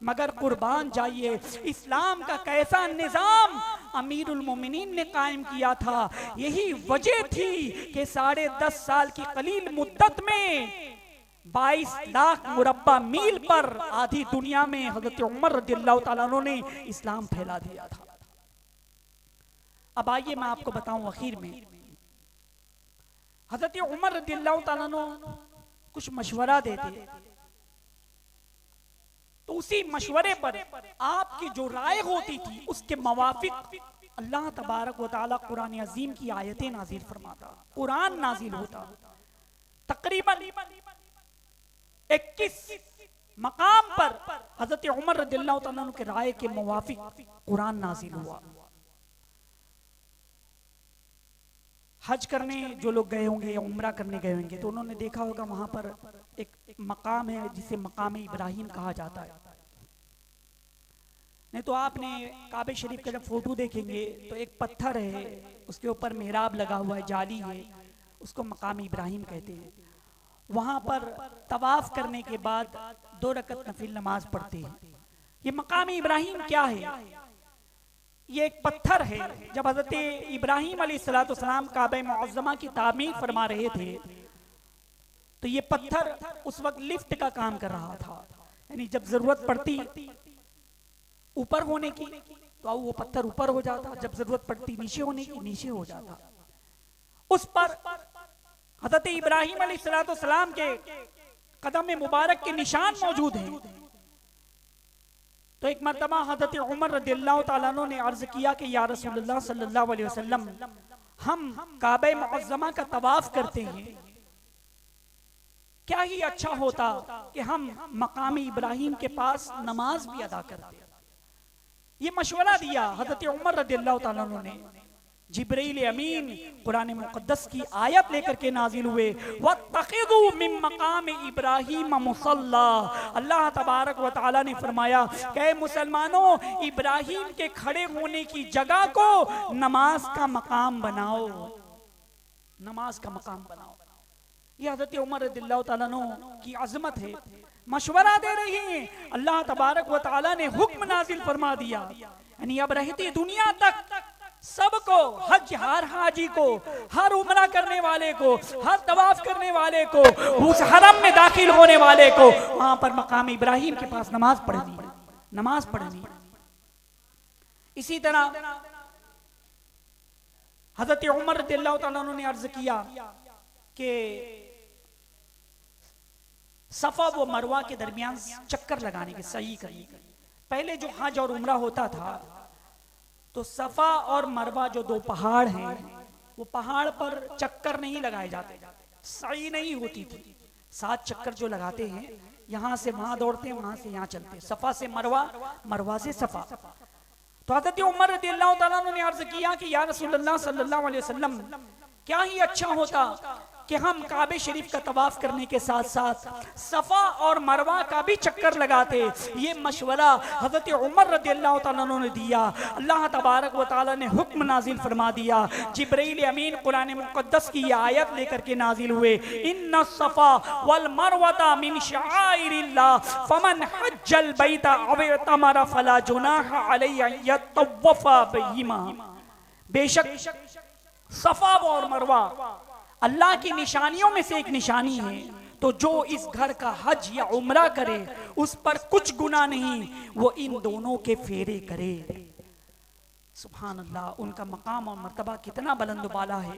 मगर कुर्बान जाइए, इस्लाम का कैसा निजाम अमीरुल मोमिनीन ने कायम किया था। यही वजह थी कि 10.5 साल की कलील मुद्दत में 22 लाख मुरब्बा मील पर आधी दुनिया में हजरत उमर रज़ियल्लाहु ताला अन्हु ने इस्लाम फैला दिया था। अब आइए मैं आपको बताऊं, आखिर में हजरत उमर रज़ियल्लाहु ताला अन्हु कुछ मशवरा देते, तो उसी मशवरे पर आपकी जो राय होती थी उसके मुवाफिक अल्लाह तबारक व तआला कुरान अजीम की आयतें नाजिल फरमाता, कुरान नाजिल होता। तकरीबन 21 मकाम पर हजरत उमर रज़ियल्लाहु ताला अन्हु के राय के मुवाफिक कुरान नाजिल हुआ। हज करने जो लोग गए होंगे या उम्रा करने गए होंगे तो उन्होंने देखा होगा वहां पर एक मकाम है जिसे मकाम इब्राहिम कहा जाता है। नहीं तो आपने काबे शरीफ का जब फोटो देखेंगे तो एक पत्थर है, उसके ऊपर मेहराब लगा हुआ है, जाली है, उसको मकाम इब्राहिम कहते हैं। वहां पर तवाफ करने के बाद 2 रकत नफिल नमाज पढ़ते हैं। ये मकाम इब्राहिम क्या है? ये एक पत्थर है। जब हजरत इब्राहिम अलैहिस्सलाम काबा मुअज़्ज़मा की तामीर फरमा रहे थे तो ये पत्थर उस वक्त लिफ्ट का काम कर रहा था, यानी जब जरूरत पड़ती ऊपर होने की तो वो पत्थर ऊपर हो जाता, जब जरूरत पड़ती नीचे होने की नीचे हो जाता। उस पर हजरत इब्राहिम अलैहिस्सलाम के कदम मुबारक के निशान मौजूद हैं। तो एक मर्तबा हजरत उमर रदियल्लाहु ताला अन्हु ने अर्ज किया कि या रसूलुल्लाह सल्लल्लाहु अलैहि वसल्लम, हम काबा मुअज़्ज़मा का तवाफ करते हैं, क्या ही अच्छा होता कि हम मकाम इब्राहिम के पास नमाज भी अदा करते। ये मशवरा दिया हजरत उमर रदियल्लाहु ताला अन्हु ने। जिब्रील अमीन कुरान मुक़द्दस की आयत लेकर के नाजिल हुए, वत्तखिज़ू मिन मकाम इब्राहिम मुसल्ला। अल्लाह तबारक व तआला ने फरमाया कि मुसलमानों, इब्राहिम के खड़े होने की जगह को नमाज का मकाम बनाओ, नमाज का मकाम बनाओ। ये हज़रत उमर रज़ियल्लाहु ताला अन्हु की अज़मत है, मशवरा दे रही हैं। अल्लाह तबारक व तआला ने हुक्म नाजिल फरमा दिया, यानी अब रहती दुनिया तक सबको, हर हाजी को, हर उमरा करने वाले को, हर तवाफ करने वाले को, उस हरम में दाखिल होने वाले को वहां पर मकाम इब्राहिम के पास नमाज पढ़नी। इसी तरह हजरत उमर रज़ियल्लाहु ताला अन्हु ने अर्ज किया कि सफा व मरवा के दरमियान चक्कर लगाने के सही करी। पहले जो हज और उमरा होता था तो सफा और मरवा जो दो पहाड़ हैं, वो पहाड़ पर चक्कर नहीं लगाए जाते, सही नहीं होती थी। 7 चक्कर जो लगाते हैं, यहां से वहां दौड़ते हैं, वहां से यहां चलते, सफा से मरवा, मरवा से सफा। तो हज़रत उमर रज़ियल्लाहु ताला अन्हु ने अर्ज किया कि या रसूलल्लाह सल्लल्लाहु अलैहि वसल्लम, क्या ही अच्छा होता कि हम काबे शरीफ का तवाफ करने के साथ साथ सफा और मरवा का भी चक्कर लगाते। ये मशवरा हजरत उमर रज़ियल्लाहु ताला अन्हु ने दिया। अल्लाह तबारक व तआला ने हुक्म नाजिल फरमा दिया। जिब्रील अमीन कुरान मुक़द्दस की ये आयत लेकर के नाजिल हुए, इन्ना सफा वल मरवता मिन शआइरिल्लाह फमन हज्जल बैत अव इतमरा फला जुनाह अलैहि यतवफ़ा बिहिमा। बेशक सफा और मरवा अल्लाह की निशानियों में से एक निशानी है, तो जो इस घर का हज या उम्रा करे उस पर कुछ गुनाह नहीं, वो इन दोनों के फेरे करे। सुभान अल्लाह, उनका मकाम और मर्तबा कितना बुलंद बाला है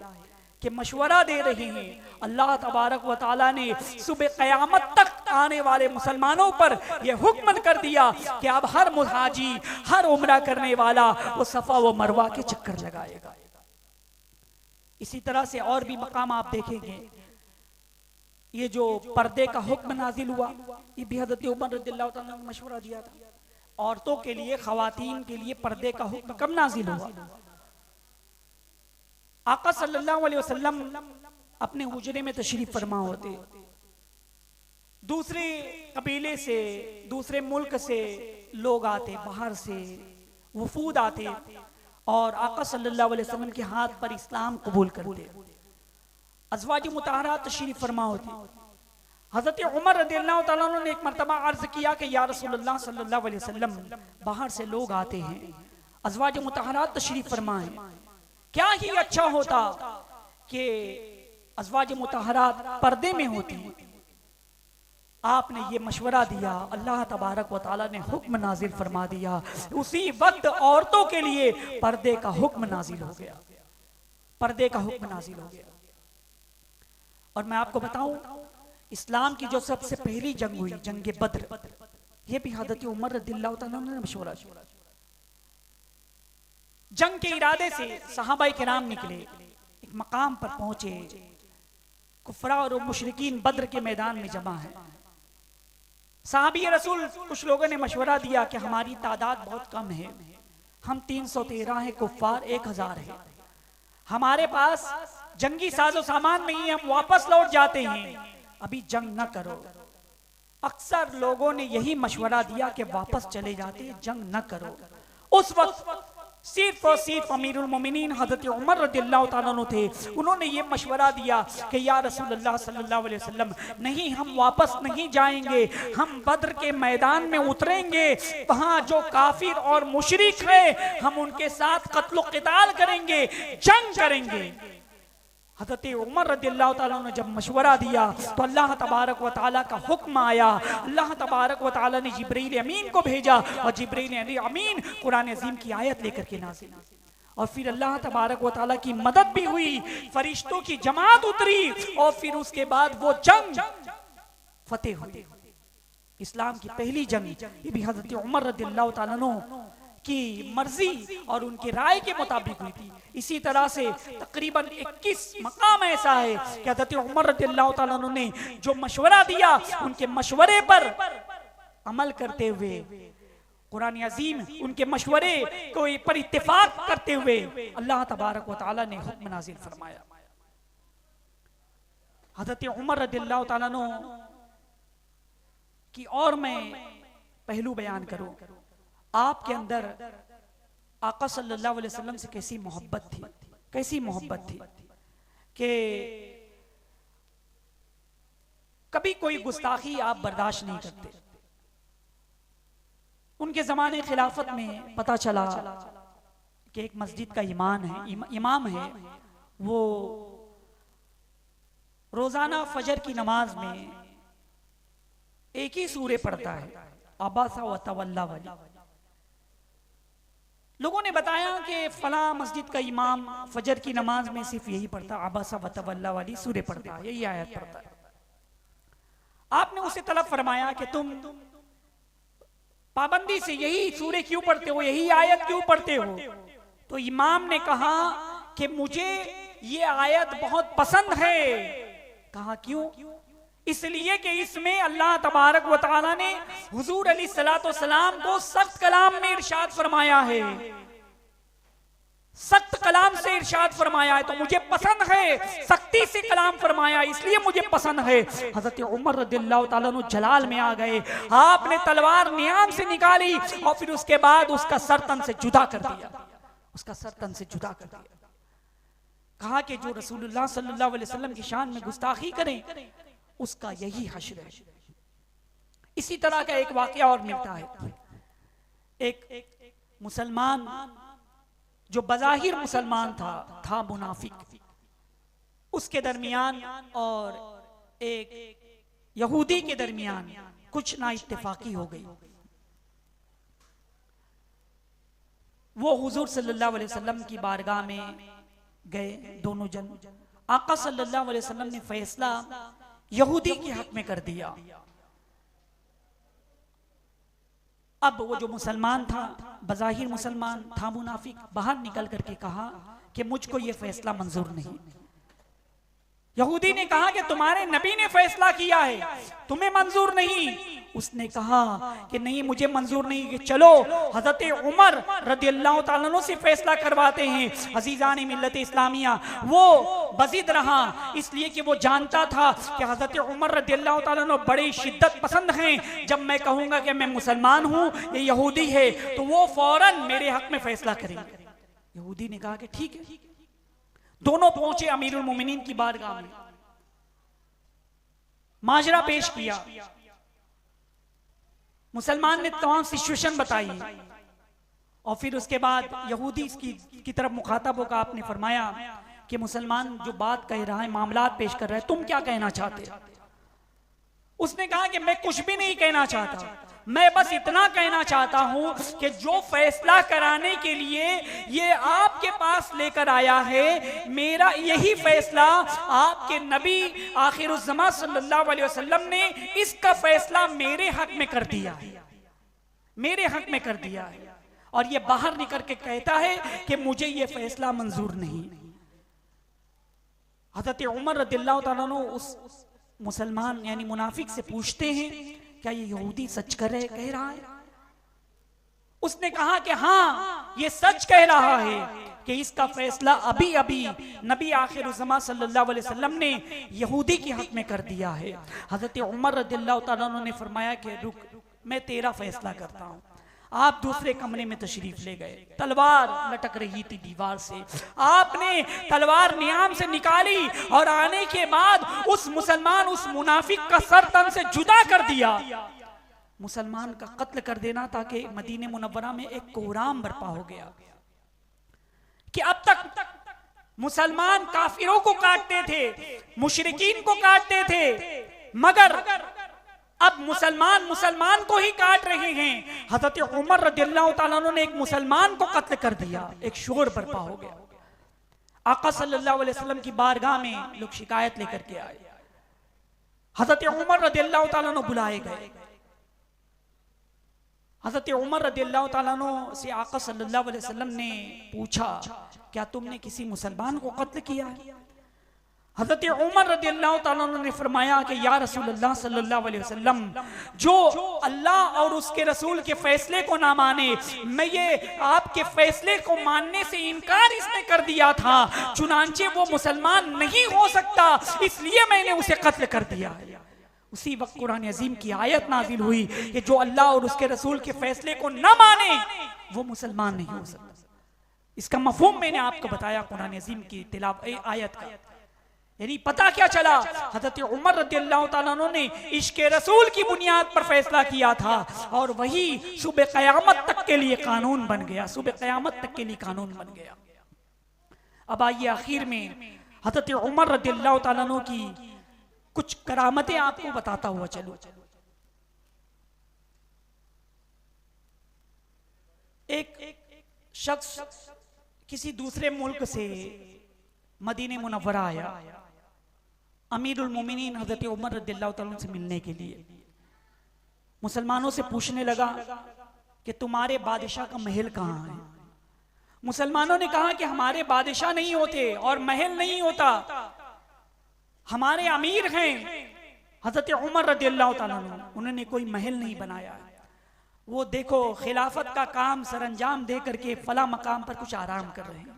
कि मशवरा दे रहे हैं। अल्लाह तबारक व तआला ने सुबह क़यामत तक आने वाले मुसलमानों पर यह हुक्म कर दिया कि अब हर मुहाजी, हर उम्रा करने वाला वो सफा व मरवा के चक्कर लगाएगा। इसी तरह से और भी मकाम आप देखेंगे। ये जो पर्दे का हुक्म नाजिल हुआ, ये भी हज़रत उमर रज़ियल्लाहु ताला ने मशवरा दिया था। औरतों के लिए, ख़वातीन के लिए पर्दे का हुक्म कब नाजिल हुआ? आका सल्लल्लाहु अलैहि वसल्लम अपने हुजरे में तशरीफ फरमा होते, दूसरे कबीले से, दूसरे मुल्क से लोग आते, बाहर से वफूद आते और आका सल्लल्लाहु अलैहि वसल्लम के हाथ पर इस्लाम कबूल करते। अज़वाज मुतहरात तशरीफ फरमा होती। हज़रत उमर रज़ियल्लाहु ताला अन्हु ने एक मर्तबा अर्ज किया कि या रसूलल्लाह सल्लल्लाहु अलैहि वसल्लम, बाहर से लोग आते हैं, अज़वाज मुतहरात तशरीफ फरमा है, क्या ही अच्छा होता कि अज़वाज मुतहरात पर्दे में होती। आपने ये मशवरा दिया, अल्लाह तबारक व तआला ने हुक्म नाजिल फरमा दिया। उसी वक्त औरतों के लिए पर्दे का हुक्म नाजिल हो गया, पर्दे का हुक्म नाजिल हो गया। और मैं आपको बताऊं, इस्लाम की जो सबसे पहली जंग हुई, जंग बद्र, ये भी हज़रत उमर रज़ियल्लाहु ताला ने मशवरा किया। जंग के इरादे से सहाबाए किराम निकले, एक मकाम पर पहुंचे, कुफरा और मुशरिकीन बद्र के मैदान में जमा है। साहबी रसूल कुछ लोगों ने मशवरा दिया कि हमारी तादाद बहुत कम है, हम 313 है, कुफार 1000 है, हमारे पास जंगी साजो सामान नहीं है, हम वापस लौट जाते हैं, अभी जंग न करो। अक्सर लोगों ने यही मशवरा दिया कि वापस चले जाते, जंग न करो। उस वक्त सिर्फ और सिर्फ अमीरुल मोमिनीन हजरत उमर रदियल्लाहु ताला अन्हु थे। उन्होंने ये मशवरा दिया कि या रसूलुल्लाह सल्लल्लाहु अलैहि वसल्लम, नहीं, हम वापस नहीं जाएंगे, हम बद्र के मैदान में उतरेंगे, वहां जो काफिर और मुशरिक है हम उनके साथ कत्ल क़िताल करेंगे, जंग करेंगे। हज़रत उमर रज़ियल्लाहु ताला ने जब मशवरा दिया तो अल्लाह तबारक व ताला का हुक्म आया। अल्लाह तबारक व ताला ने जिब्रील अमीन को भेजा और जिब्रील अमीन कुरान अज़ीम की आयत लेकर के नाज़िल, और फिर अल्लाह तबारक व ताला की मदद भी हुई, फरिश्तों की जमात उतरी और फिर उसके बाद वो जंग फतेह हुई। इस्लाम की पहली जंग ये भी हज़रत उमर रज़ियल्लाहु ताला अन्हु की मर्जी और उनकी राय के मुताबिक हुई थी। इसी तरह से तकरीबन 21 मकाम ऐसा है कि हज़रत उमर रज़ियल्लाहु ताला अन्हु ने जो मशवरा दिया उनके मशवरे पर अमल करते हुए, कुरान अज़ीम उनके मशवरे को पर इत्तेफाक करते हुए अल्लाह तबारक व ताला ने हुक्म नाज़िल फरमाया। हज़रत उमर रज़ियल्लाहु ताला अन्हु की और मैं पहलू बयान करूं, आपके अंदर आका सल्लल्लाहु अलैहि वसल्लम से कैसी मोहब्बत थी, कैसी मोहब्बत थी कि कभी कोई गुस्ताखी आप बर्दाश्त नहीं करते। उनके जमाने खिलाफत में पता चला कि एक मस्जिद का इमाम है, वो रोजाना फजर की नमाज में एक ही सूरे पढ़ता है, अबासा व तवल्ला वाली। लोगों ने बताया कि फला मस्जिद का इमाम फजर की नमाज में सिर्फ यही पढ़ता, अबासा व तवल्ला वाली सूरे पढ़ता है, यही आयत पढ़ता है। आपने उसे तलब फरमाया कि तुम पाबंदी से यही सूरे क्यों पढ़ते हो, यही आयत क्यों पढ़ते हो? तो इमाम ने कहा कि मुझे ये आयत बहुत पसंद है। कहा क्यों? इसलिए कि इसमें अल्लाह तबारक व तआला ने हुजूर अलैहिस्सलातु वस्सलाम को सख्त कलाम में इरशाद फरमाया है, सख्त कलाम से इरशाद फरमाया है, तो मुझे पसंद है। सख्ती से कलाम फरमाया इसलिए मुझे पसंद है। हजरत उमर रज़ियल्लाहु ताला अन्हु जलाल में आ गए, आपने तलवार नियाम से निकाली और फिर उसके बाद उसका सर तन से जुदा कर दिया, उसका सर तन से जुदा कर दिया। कहा कि जो रसूलुल्लाह सल्लल्लाहु अलैहि वसल्लम की शान में गुस्ताखी करें उसका यही हश्र है। इसी तरह का एक वाकया और मिलता है। एक मुसलमान जो बज़ाहिर मुसलमान था मुनाफिक, उसके दरमियान और एक यहूदी के दरमियान कुछ ना इत्तेफाकी हो गई। वो हुजूर सल्लल्लाहु अलैहि वसल्लम की बारगाह में गए दोनों जन। आका सल्लल्लाहु अलैहि वसल्लम ने फैसला यहूदी के हक में कर दिया। अब वो जो मुसलमान था, बज़ाहिर मुसलमान था मुनाफिक, बाहर निकल करके कहा कि मुझको ये फैसला मंजूर नहीं। यहूदी ने कहा कि तुम्हारे नबी ने फैसला किया है, तुम्हें मंजूर नहीं। उसने कहा कि नहीं, मुझे मंजूर नहीं, कि चलो हजरत उमर रदियल्लाहु ताला अन्हु से फैसला करवाते हैं। अजीजान मिल्लत इस्लामिया, वो बज़िद रहा इसलिए कि वो जानता था कि हजरत उमर रदियल्लाहु ताला अन्हु बड़ी शिद्दत पसंद हैं। जब मैं कहूंगा कि मैं मुसलमान हूं, ये यहूदी है, तो वो फौरन मेरे हक में फैसला करेंगे। यहूदी ने कहा कि ठीक है। दोनों पहुंचे अमीरुल मोमिनीन की बारगाह में, माजरा पेश किया। मुसलमान ने तमाम सिचुएशन बताई और फिर उसके बाद यहूदी की तरफ मुखातब होकर आपने फरमाया कि मुसलमान जो बात कह रहा है, मामलात पेश कर रहा है, तुम क्या कहना चाहते? उसने कहा कि मैं कुछ भी नहीं कहना चाहता, मैं बस इतना कहना चाहता हूं कि जो फैसला कराने के लिए ये आपके पास लेकर आया है, मेरा यही फैसला आपके नबी आखिरुज़्ज़मा सल्लल्लाहु अलैहि वसल्लम ने इसका फैसला मेरे हक में कर दिया है, मेरे हक में कर दिया है। और ये बाहर निकल के कहता है कि मुझे ये फैसला मंजूर नहीं। हज़रत उमर रज़ियल्लाहु ताला अन्हु उस मुसलमान यानी मुनाफिक से पूछते हैं, क्या ये यहूदी सच कह रहा है? उसने कहा कि हाँ, ये सच कह रहा है कि इसका फैसला अभी अभी नबी आखिरुज़्ज़मा सल्लल्लाहु अलैहि वसल्लम ने यहूदी के हक में कर दिया है। हज़रत उमर रज़ियल्लाहु ताला अन्हु ने फरमाया कि रुक, मैं तेरा फैसला करता हूँ। आप दूसरे कमरे में तशरीफ ले गए, तलवार लटक रही थी दीवार से, आपने तलवार नियाम से निकाली और आने के बाद उस मुसलमान, उस मुनाफिक का सर तन से जुदा कर दिया। मुसलमान का कत्ल कर देना ताकि मदीने मुनव्वरा में एक कोहराम बर्पा हो गया कि अब तक मुसलमान काफिरों को काटते थे, मुशरिकीन को काटते थे, मगर अब मुसलमान को ही काट रहे हैं। हजरत उमर रदियल्लाहु ताला अन्हु ने एक मुसलमान को कत्ल कर दिया, एक शोर बर्पा हो गया। आका सल्लल्लाहु अलैहि वसल्लम की बारगाह में लोग शिकायत लेकर के आए। हजरत उमर रदियल्लाहु ताला अन्हु बुलाए गए। हजरत उमर रदियल्लाहु ताला अन्हु से आका सल्लल्लाहु अलैहि वसल्लम ने पूछा, क्या तुमने किसी मुसलमान को कत्ल किया है? हजरत उमर रदियल्लाहु ताला अन्हु ने फरमाया कि या रसूलल्लाह सल्लल्लाहु अलैहि वसल्लम, जो अल्लाह और उसके रसूल के फैसले को ना माने, मैं ये आपके फैसले को मानने से इनकार इसने कर दिया था, चुनांचे वो मुसलमान नहीं हो सकता, इसलिए मैंने उसे कत्ल कर दिया। उसी वक्त कुरान अजीम की आयत नाजिल हुई कि जो अल्लाह और उसके रसूल के फैसले को न माने वो मुसलमान नहीं हो सकता। इसका मफहूम मैंने आपको बताया कुरान अजीम की आयत का। यानी पता क्या चला, हजरत उमर रदियल्लाहु ताला अन्हु ने इश्क रसूल की बुनियाद पर फैसला किया था और वही सुबह क़यामत तक के लिए कानून बन गया, सुबह क़यामत तक के लिए कानून बन गया। अब आइए आखिर में हजरत उमर रदियल्लाहु ताला अन्हु की कुछ करामतें आपको बताता हुआ चलो। एक शख्स किसी दूसरे मुल्क से मदीने मुनव्वरा आया अमीरुल मोमिनीन हजरत उमर रदियल्लाहु ताला अन्हु से मिलने के लिए। मुसलमानों से पूछने लगा कि तुम्हारे बादशाह का महल कहाँ है? मुसलमानों ने कहा कि हमारे बादशाह नहीं होते और महल नहीं होता, हमारे अमीर हैं हजरत उमर रदियल्लाहु ताला अन्हु, उन्होंने कोई महल नहीं बनाया। वो देखो खिलाफत का काम सरंजाम दे करके फला मकाम पर कुछ आराम कर रहे हैं।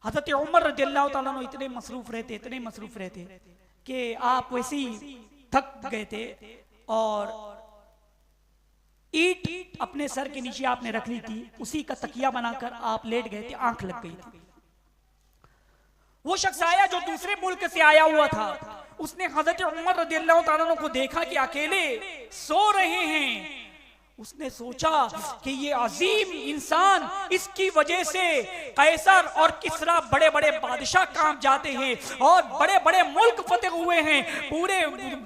हजरत उमर रदियल्लाहु ताला अन्हु इतने मसरूफ रहते कि आप वैसे ही थक गए थे और ईंट अपने सर के नीचे आपने रख ली थी, उसी का तकिया बनाकर आप लेट गए थे, आंख लग गई थी। वो शख्स आया जो दूसरे मुल्क से आया हुआ था, उसने हजरत उमर रदियल्लाहु ताला अन्हु को देखा कि अकेले सो रहे हैं। उसने सोचा कि ये अजीम इंसान, इसकी वजह से कैसर और किसरा बड़े बड़े बादशाह काम जाते हैं और बड़े बड़े मुल्क फतेह हुए हैं, पूरे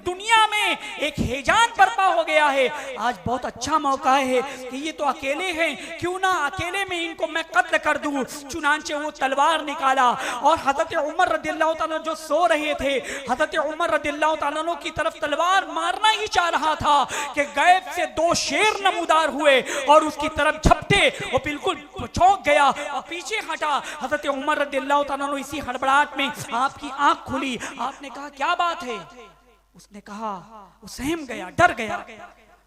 दुनिया में एक हेजान बर्पा हो गया है। आज बहुत अच्छा मौका है कि ये तो अकेले हैं, क्यों ना अकेले में इनको मैं कत्ल कर दूं। चुनांचे वो तलवार निकाला और हजरत उमर रदियल्लाहु ताला जो सो रहे थे, हजरत उमर रदियल्लाहु ताला की तरफ तलवार मारना ही चाह रहा था कि गैब से दो शेर नमूदार हुए और उसकी तरफ झपटे, वो बिल्कुल चौंक गया और पीछे हटा। हजरत उमर रदियल्लाहु ताला अन्हु इसी हड़बड़ाहट में आपकी आंख खुली, आपने कहा क्या बात है? उसने कहा, वो सहम गया, डर गया।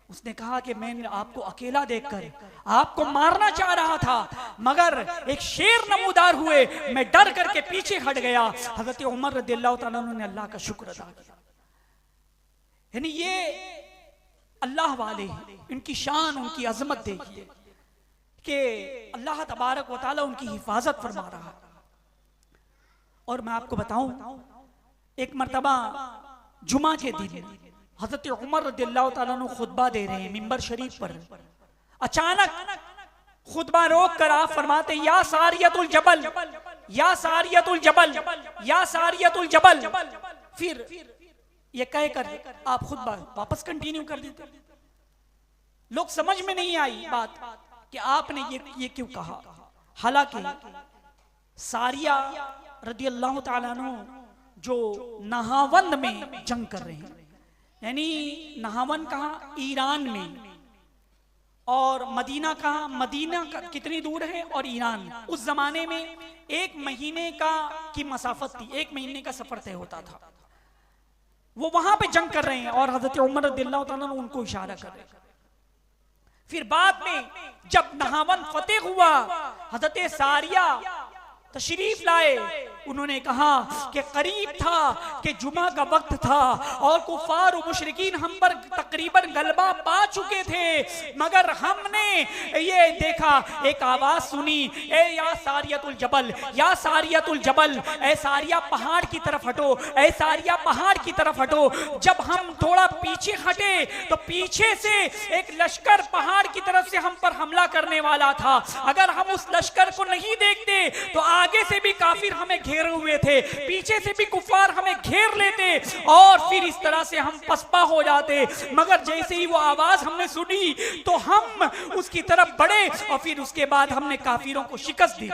उसने कहा कि मैंने आपको अकेला देखकर आपको मारना चाह रहा था, मगर एक शेर नमूदार हुए, मैं डर करके पीछे हट गया। हजरत उमर रदियल्लाहु ताला अन्हु ने अल्लाह का शुक्र अदा किया। यानी ये अल्लाह वाले, इनकी शान, उनकी अजमत देखिए कि अल्लाह तबारक व तआला उनकी हिफाजत फरमा रहा है। और मैं आपको बताऊं, एक मर्तबा जुमा के दिन हजरत उमर रदियल्लाहु ताला अन्हु खुतबा दे रहे हैं मिंबर शरीफ पर। अचानक खुतबा रोक कर आप फरमाते, या सारियतुल जबल, या सारियतुल जबल, या सारियतुल जबल। फिर ये कहकर आप खुतबा वापस कंटिन्यू कर देते। लोग समझ में नहीं आई बात कि आपने ये क्यों कहा। हालांकि सारिया रदियल्लाहु ताला अन्हु जो नहावंद में जंग कर रहे हैं, यानी नहावन कहाँ? ईरान में, और मदीना कहाँ? मदीना कितनी दूर है और ईरान। उस जमाने में 1 महीने की मसाफत थी, 1 महीने का सफर तय होता था। वो वहां पे जंग कर रहे हैं और हजरत उमर रदियल्लाहु ताला अन्हु उनको इशारा कर रहे हैं। फिर बाद में जब नहावन फतेह हुआ, हजरत सारिया तशरीफ लाए, उन्होंने कहा कि करीब था कि जुमा का वक्त था और कुफार और मुशरिकीन हम पर तकरीबन गलबा पा चुके थे, मगर हमने ये देखा, एक आवाज सुनी, ए या सारियतुल जबल, या सारियतुल जबल, ए सारिया पहाड़ की तरफ हटो, ए सारिया पहाड़ की तरफ हटो। जब हम थोड़ा पीछे हटे तो पीछे से एक लश्कर पहाड़ की तरफ से हम पर हमला करने वाला था। अगर हम उस लश्कर को नहीं देखते तो आगे से भी काफिर हमें घेरे हुए थे, पीछे से भी कुफार हमें घेर लेते और फिर इस तरह से हम पसपा हो जाते। मगर जैसे ही वो आवाज हमने सुनी तो हम उसकी तरफ बढ़े और फिर उसके बाद हमने काफिरों को शिकस्त दी।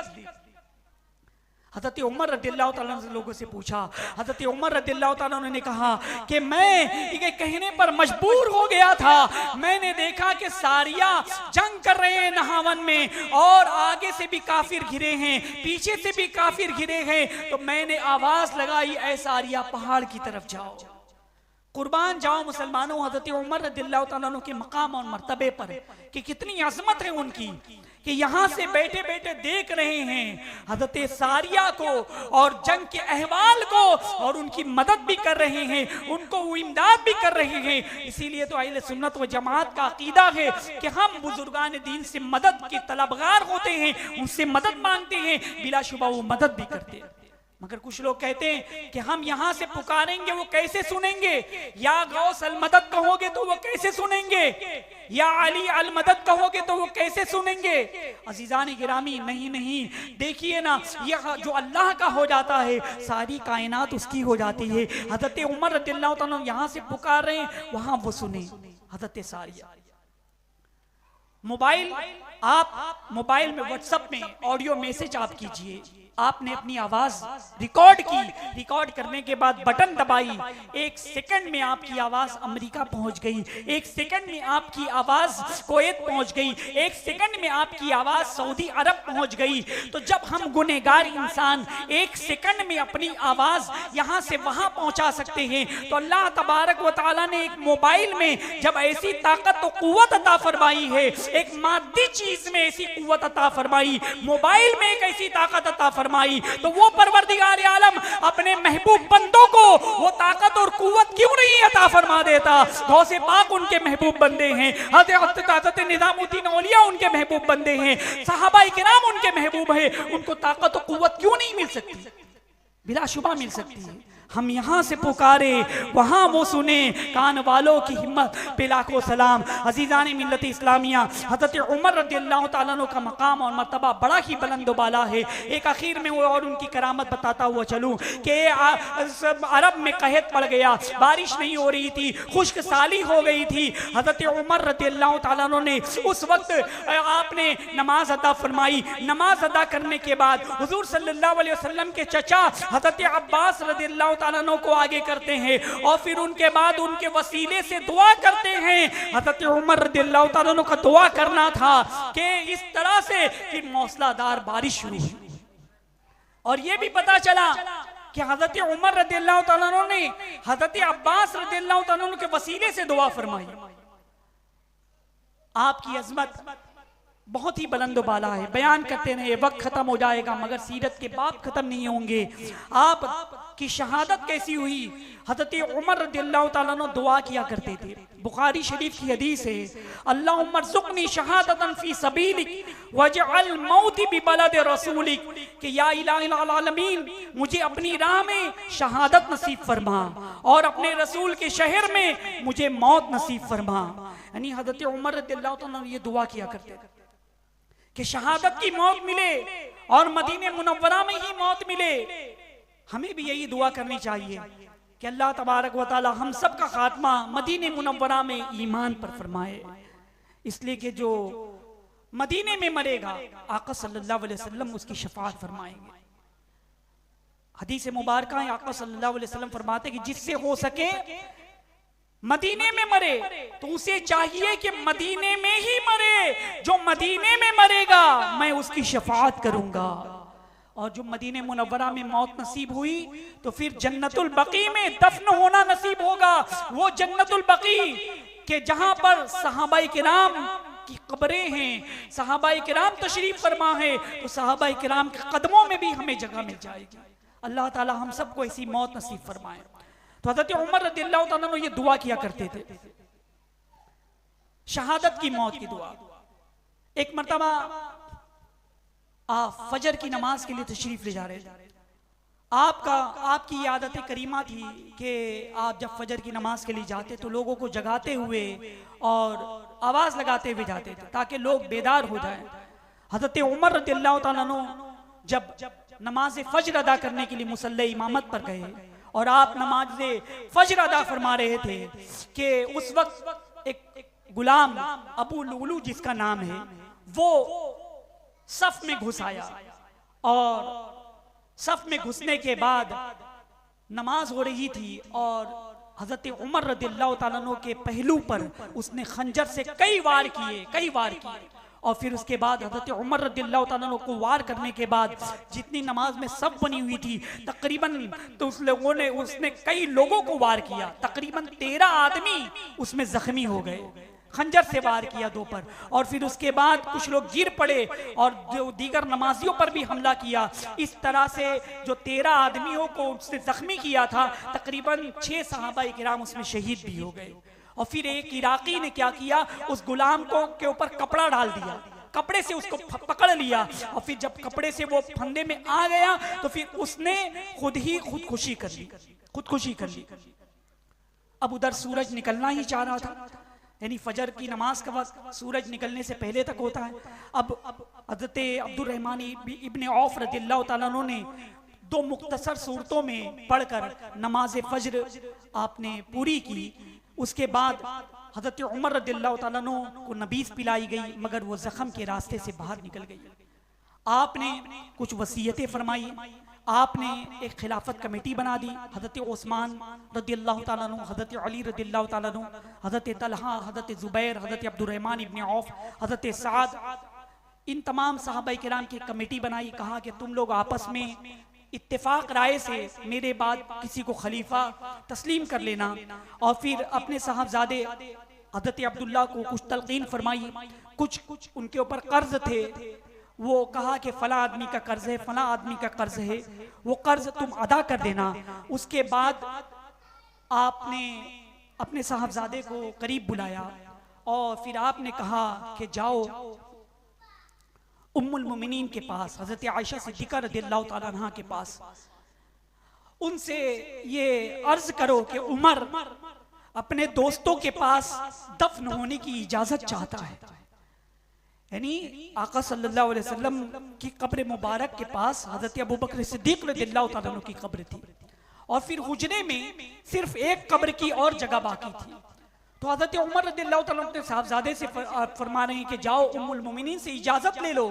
हज़रत उमर रज़ियल्लाहु ताला से लोगों से पूछा, हज़रत उमर रज़ियल्लाहु ताला ने कहा कि मैं ये कहने पर मजबूर हो गया था, मैंने देखा कि सारिया जंग कर रहे हैं नहावन में और आगे से भी काफिर घिरे हैं, पीछे से भी काफिर घिरे हैं, तो मैंने आवाज लगाई, ऐ सारिया पहाड़ की तरफ जाओ, कुर्बान जाओ मुसलमानों हज़रत उमर रज़ियल्लाहु ताला के मकाम और मर्तबे पर कि कितनी अजमत है उनकी, कि यहाँ से बैठे बैठे देख रहे हैं हज़रत सारिया को और जंग के अहवाल को और उनकी मदद भी कर रहे हैं, उनको इमदाद भी कर रहे हैं। इसीलिए तो अहले सुन्नत व जमात का अकीदा है कि हम बुजुर्गान दीन से मदद के तलबगार होते हैं, उनसे मदद मांगते हैं, बिलाशुबा वो मदद भी करते हैं। मगर कुछ लोग कहते हैं कि हम यहां से पुकारेंगे वो कैसे सुनेंगे, या गौस अल मदद कहोगे तो वो कैसे सुनेंगे, या अली अल मदद कहोगे तो वो कैसे सुनेंगे। अजीजान गिरामी, नहीं नहीं, देखिए ना, यह जो अल्लाह का हो जाता है सारी कायनात उसकी हो जाती है। हज़रत उमर रज़ियल्लाहु ताला यहां से पुकार रहे हैं, वहां वो सुने। हज़रत सारिया आप मोबाइल में व्हाट्सएप में ऑडियो मैसेज आप कीजिए, आपने अपनी आवाज रिकॉर्ड की, रिकॉर्ड करने के बाद बटन दबाई, 1 सेकंड में आपकी आवाज अमेरिका पहुंच गई, 1 सेकंड में आपकी आवाज कुवैत पहुंच गई, 1 सेकंड में आपकी आवाज सऊदी अरब पहुंच गई। तो जब हम गुनहगार इंसान 1 सेकंड में अपनी आवाज यहां से वहां पहुंचा सकते हैं, तो अल्लाह तबारक व तआला ने एक मोबाइल में जब ऐसी ताकत तो कुव्वत अता फरमाई है, एक मादी चीज में ऐसी कुव्वत अता फरमाई, मोबाइल में एक ऐसी ताकत अता फरमाई, तो वो परवरदिगार आलम अपने महबूब बंदों को वो ताकत और कुव्वत क्यों नहीं अता फरमा देता। गौसे पाक उनके महबूब बंदे हैं, हज़रत निज़ामुद्दीन औलिया उनके महबूब बंदे हैं, सहाबाए किराम उनके महबूब हैं, उनको ताकत और कुव्वत क्यों नहीं मिल सकती? बिलाशुबा मिल सकती है। हम यहाँ से पुकारे वहाँ वो सुने, कान वालों की हिम्मत पे लाखों सलाम। अजीज़ान मिल्लत इस्लामिया, हज़रत उमर रज़ियल्लाहु ताला अन्हु का मकाम और मर्तबा बड़ा ही बुलंद बाला है। एक आखिर में वो और उनकी करामत बताता हुआ चलूँ कि अरब में कहत पड़ गया, बारिश नहीं हो रही थी, खुश्क साली हो गई थी। हज़रत उमर रज़ियल्लाहु ताला अन्हु ने उस वक्त आपने नमाज अदा फरमाई। नमाज अदा करने के बाद हुजूर सल्लल्लाहु अलैहि वसल्लम के चचा हज़रत अब्बास रज़ियल्लाहु ताला अन्हु को आगे करते हैं और फिर उनके बाद उनके वसीले से दुआ करते हैं। हज़रत उमर रज़ियल्लाहु ताला अन्हु का दुआ करना था कि इस तरह से फिर मौसलाधार बारिश शुरू हुई। और ये भी पता चला कि हज़रत उमर रज़ियल्लाहु ताला अन्हु ने हज़रत अब्बास रज़ियल्लाहु ताला अन्हु के वसीले से दुआ फरमाई। आपकी अजमत बहुत ही बुलंद बाला है, बयान करते रहे, वक्त खत्म हो जाएगा मगर सीरत के बाप खत्म नहीं होंगे। आप की शहादत कैसी हुई? हज़रत उमर रज़ियल्लाहु ताला अन्हु दुआ किया करते थे। बुखारी शरीफ की हदीस है, अल्लाहुम्मा रज़ुक़नी शहादतन फी सबीलिक वजअल मौती बिबलद रसूलिक, कि या इलाहिल आलमीन मुझे अपनी राह में शहादत नसीब फरमा और अपने रसूल के शहर में मुझे मौत नसीब फरमा। यानी हज़रत उमर रज़ियल्लाहु ताला अन्हु ये दुआ किया करते थे कि शहादत की मौत मिले और मदीने मुनव्वरा में ही मौत मिले। हमें भी यही दुआ करनी चाहिए कि अल्लाह तबारक व तआला हम सब का खात्मा मदीने मुनव्वरा में ईमान पर फरमाए। इसलिए कि जो मदीने में मरेगा आका सल्लल्लाहु अलैहि वसल्लम उसकी शफाअत फरमाएंगे। हदीस मुबारक है, आका सल्लल्लाहु अलैहि वसल्लम फरमाते कि जिससे हो सके मदीने में मरे तो उसे चाहिए कि मदीने में ही मरे। जो मदीने में मरेगा मैं उसकी शफाअत करूंगा। और जो मदीने मुनव्वरा में मौत नसीब हुई तो फिर जन्नतुल बकी में दफन होना नसीब होगा। वो जन्नतुल बकी के जहां पर सहाबाए किराम की कब्रें हैं, सहाबाए किराम तशरीफ फरमा है, तो सहाबाए किराम के कदमों में भी हमें जगह मिल जाएगी। अल्लाह ताला हम सबको ऐसी मौत नसीब फरमाए। तो हजरत उमर रज़ियल्लाहु ताला अन्हु ये दुआ किया करते थे, शहादत की मौत की दुआ। एक मर्तबा आप फजर की नमाज के लिए तशरीफ ले जा रहे थे। आपकी ये आदत करीमा थी कि आप जब फजर की नमाज के लिए जाते तो लोगों को जगाते हुए और आवाज लगाते हुए जाते थे ताकि लोग बेदार हो जाएं। हजरत उमर रज़ियल्लाहु ताला अन्हु जब नमाज फजर अदा करने के लिए मुसल्ले इमामत पर गए और आप नमाज फजर अदा फरमा रहे थे कि उस वक्त एक गुलाम अबू लुलू जिसका नाम है वो सफ में घुस आया और सफ में घुसने के बाद नमाज हो रही थी और हजरत उमर रज़ियल्लाहु ताला अन्हु के पहलू पर उसने खंजर से कई वार किए और फिर उसके बाद हजरत उमर रज़ियल्लाहु ताला अन्हु को वार करने के बाद जितनी नमाज में सब बनी हुई थी तकरीबन, तो उसने कई लोगों को वार किया, तकरीबन 13 आदमी उसमें जख्मी हो गए, खंजर से वार किया दो पर। और फिर उसके बाद कुछ लोग गिर पड़े और जो दीगर नमाजियों पर भी हमला किया। इस तरह से जो 13 आदमियों को उसने जख्मी किया था, तकरीबन 6 सहाबा किराम उसमें शहीद भी हो गए। और फिर एक इराकी ने क्या किया, उस गुलाम को के ऊपर कपड़ा डाल दिया, कपड़े से उसको पकड़ लिया और फिर जब कपड़े से वो फंदे में आ गया तो फिर उसने खुदकुशी कर ली। अब उधर सूरज निकलना ही चाह रहा था, यानी फजर की नमाज का वक्त सूरज निकलने से पहले तक होता है। अब हज़रत अब्दुर्रहमान इब्ने औफ रज़ियल्लाहु ताला अन्हु ने 2 मुख्तसर सूरतों में पढ़कर नमाज फजर आपने पूरी की। उसके बाद हज़रत उमर रज़ियल्लाहु ताला अन्हु को नबीज़ पिलाई गई मगर वो जख्म के रास्ते से बाहर निकल गई। आपने कुछ वसीयतें फरमाई, आपने एक खिलाफत कमेटी बना दी। हज़रत उस्मान रज़ियल्लाहु ताला अन्हु, हज़रत अली रज़ियल्लाहु ताला अन्हु, हज़रत तलहा, हज़रत ज़ुबैर, हज़रत अब्दुर्रहमान इब्ने औफ, हज़रत साद, इन तमाम सहाबा किराम की कमेटी बनाई। कहा कि तुम लोग आपस में इत्तेफाक राय से मेरे बाद किसी को खलीफा तस्लीम कर लेना। और फिर अपने साहबजादे हज़रत अब्दुल्ला को कुछ तलकीन फरमाई। कुछ उनके ऊपर कर्ज थे, वो कहा कि फला आदमी का कर्ज है, फला आदमी का कर्ज है, वो कर्ज तुम अदा कर देना। उसके बाद आपने अपने साहबजादे को करीब बुलाया और फिर आपने कहा कि जाओ उम्मुल मोमिनीन के पास, हजरत आयशा सिद्दीक़ा रज़ियल्लाहु ताला अन्हा के पास, उनसे ये अर्ज करो कि उमर अपने दोस्तों के पास दफन होने की इजाजत चाहता है। यानी आका सल्लल्लाहु अलैहि वसल्लम की कब्र मुबारक के पास हजरत अबू बकर सिद्दीक़ रज़ियल्लाहु ताला अन्हु की कब्र थी और फिर हुजरे में सिर्फ एक कब्र की और जगह बाकी थी। तो हज़रत उमर रज़ियल्लाहु ताला अन्हु साहबजादे से फरमा रहे हैं कि जाओ उम्मुल मोमिनीन से इजाजत ले लो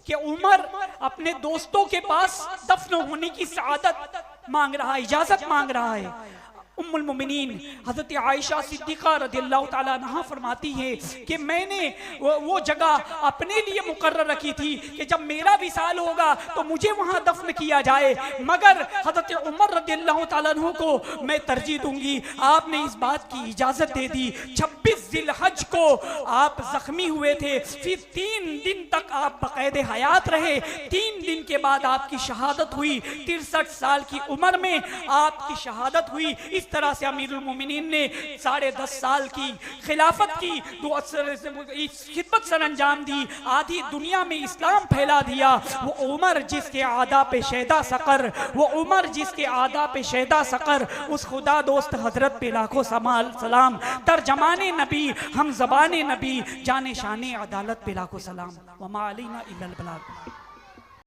कि उमर अपने दोस्तों के पास दफन होने की सआदत मांग रहा है, इजाजत मांग रहा है। उम्मुल मोमिनीन हज़रत आयशा सिद्दीक़ा रज़ियल्लाहु ताला अन्हा फरमाती है कि मैंने वो जगह अपने लिए मुकर्रर रखी थी कि जब मेरा विसाल होगा तो मुझे वहाँ दफन किया जाए, मगर हज़रत उमर रज़ियल्लाहु ताला अन्हु को मैं तरजीह दूंगी। आपने इस बात की इजाज़त दे दी। 26 ज़िलहज को आप ज़ख्मी हुए थे, फिर 3 दिन तक आप बाक़ायदे हयात रहे। 3 दिन के बाद आपकी शहादत हुई। 63 साल की उम्र में आपकी शहादत हुई। इस तरह से अमीरुल मोमिनीन ने 10.5 साल की खिलाफत की, खिदमत सर अंजाम दी, आधी दुनिया में इस्लाम फैला दिया। वो उमर जिसके आदा पे शहदा सकर, वो उमर जिसके आदा पे शहदा सकर, उस खुदा दोस्त हजरत पे लाखों सलाम। तर्जमाने नबी, हम ज़बाने नबी, जाने शाने अदालत पे लाखों सलाम। वमा अलैना इल्लल बलाग।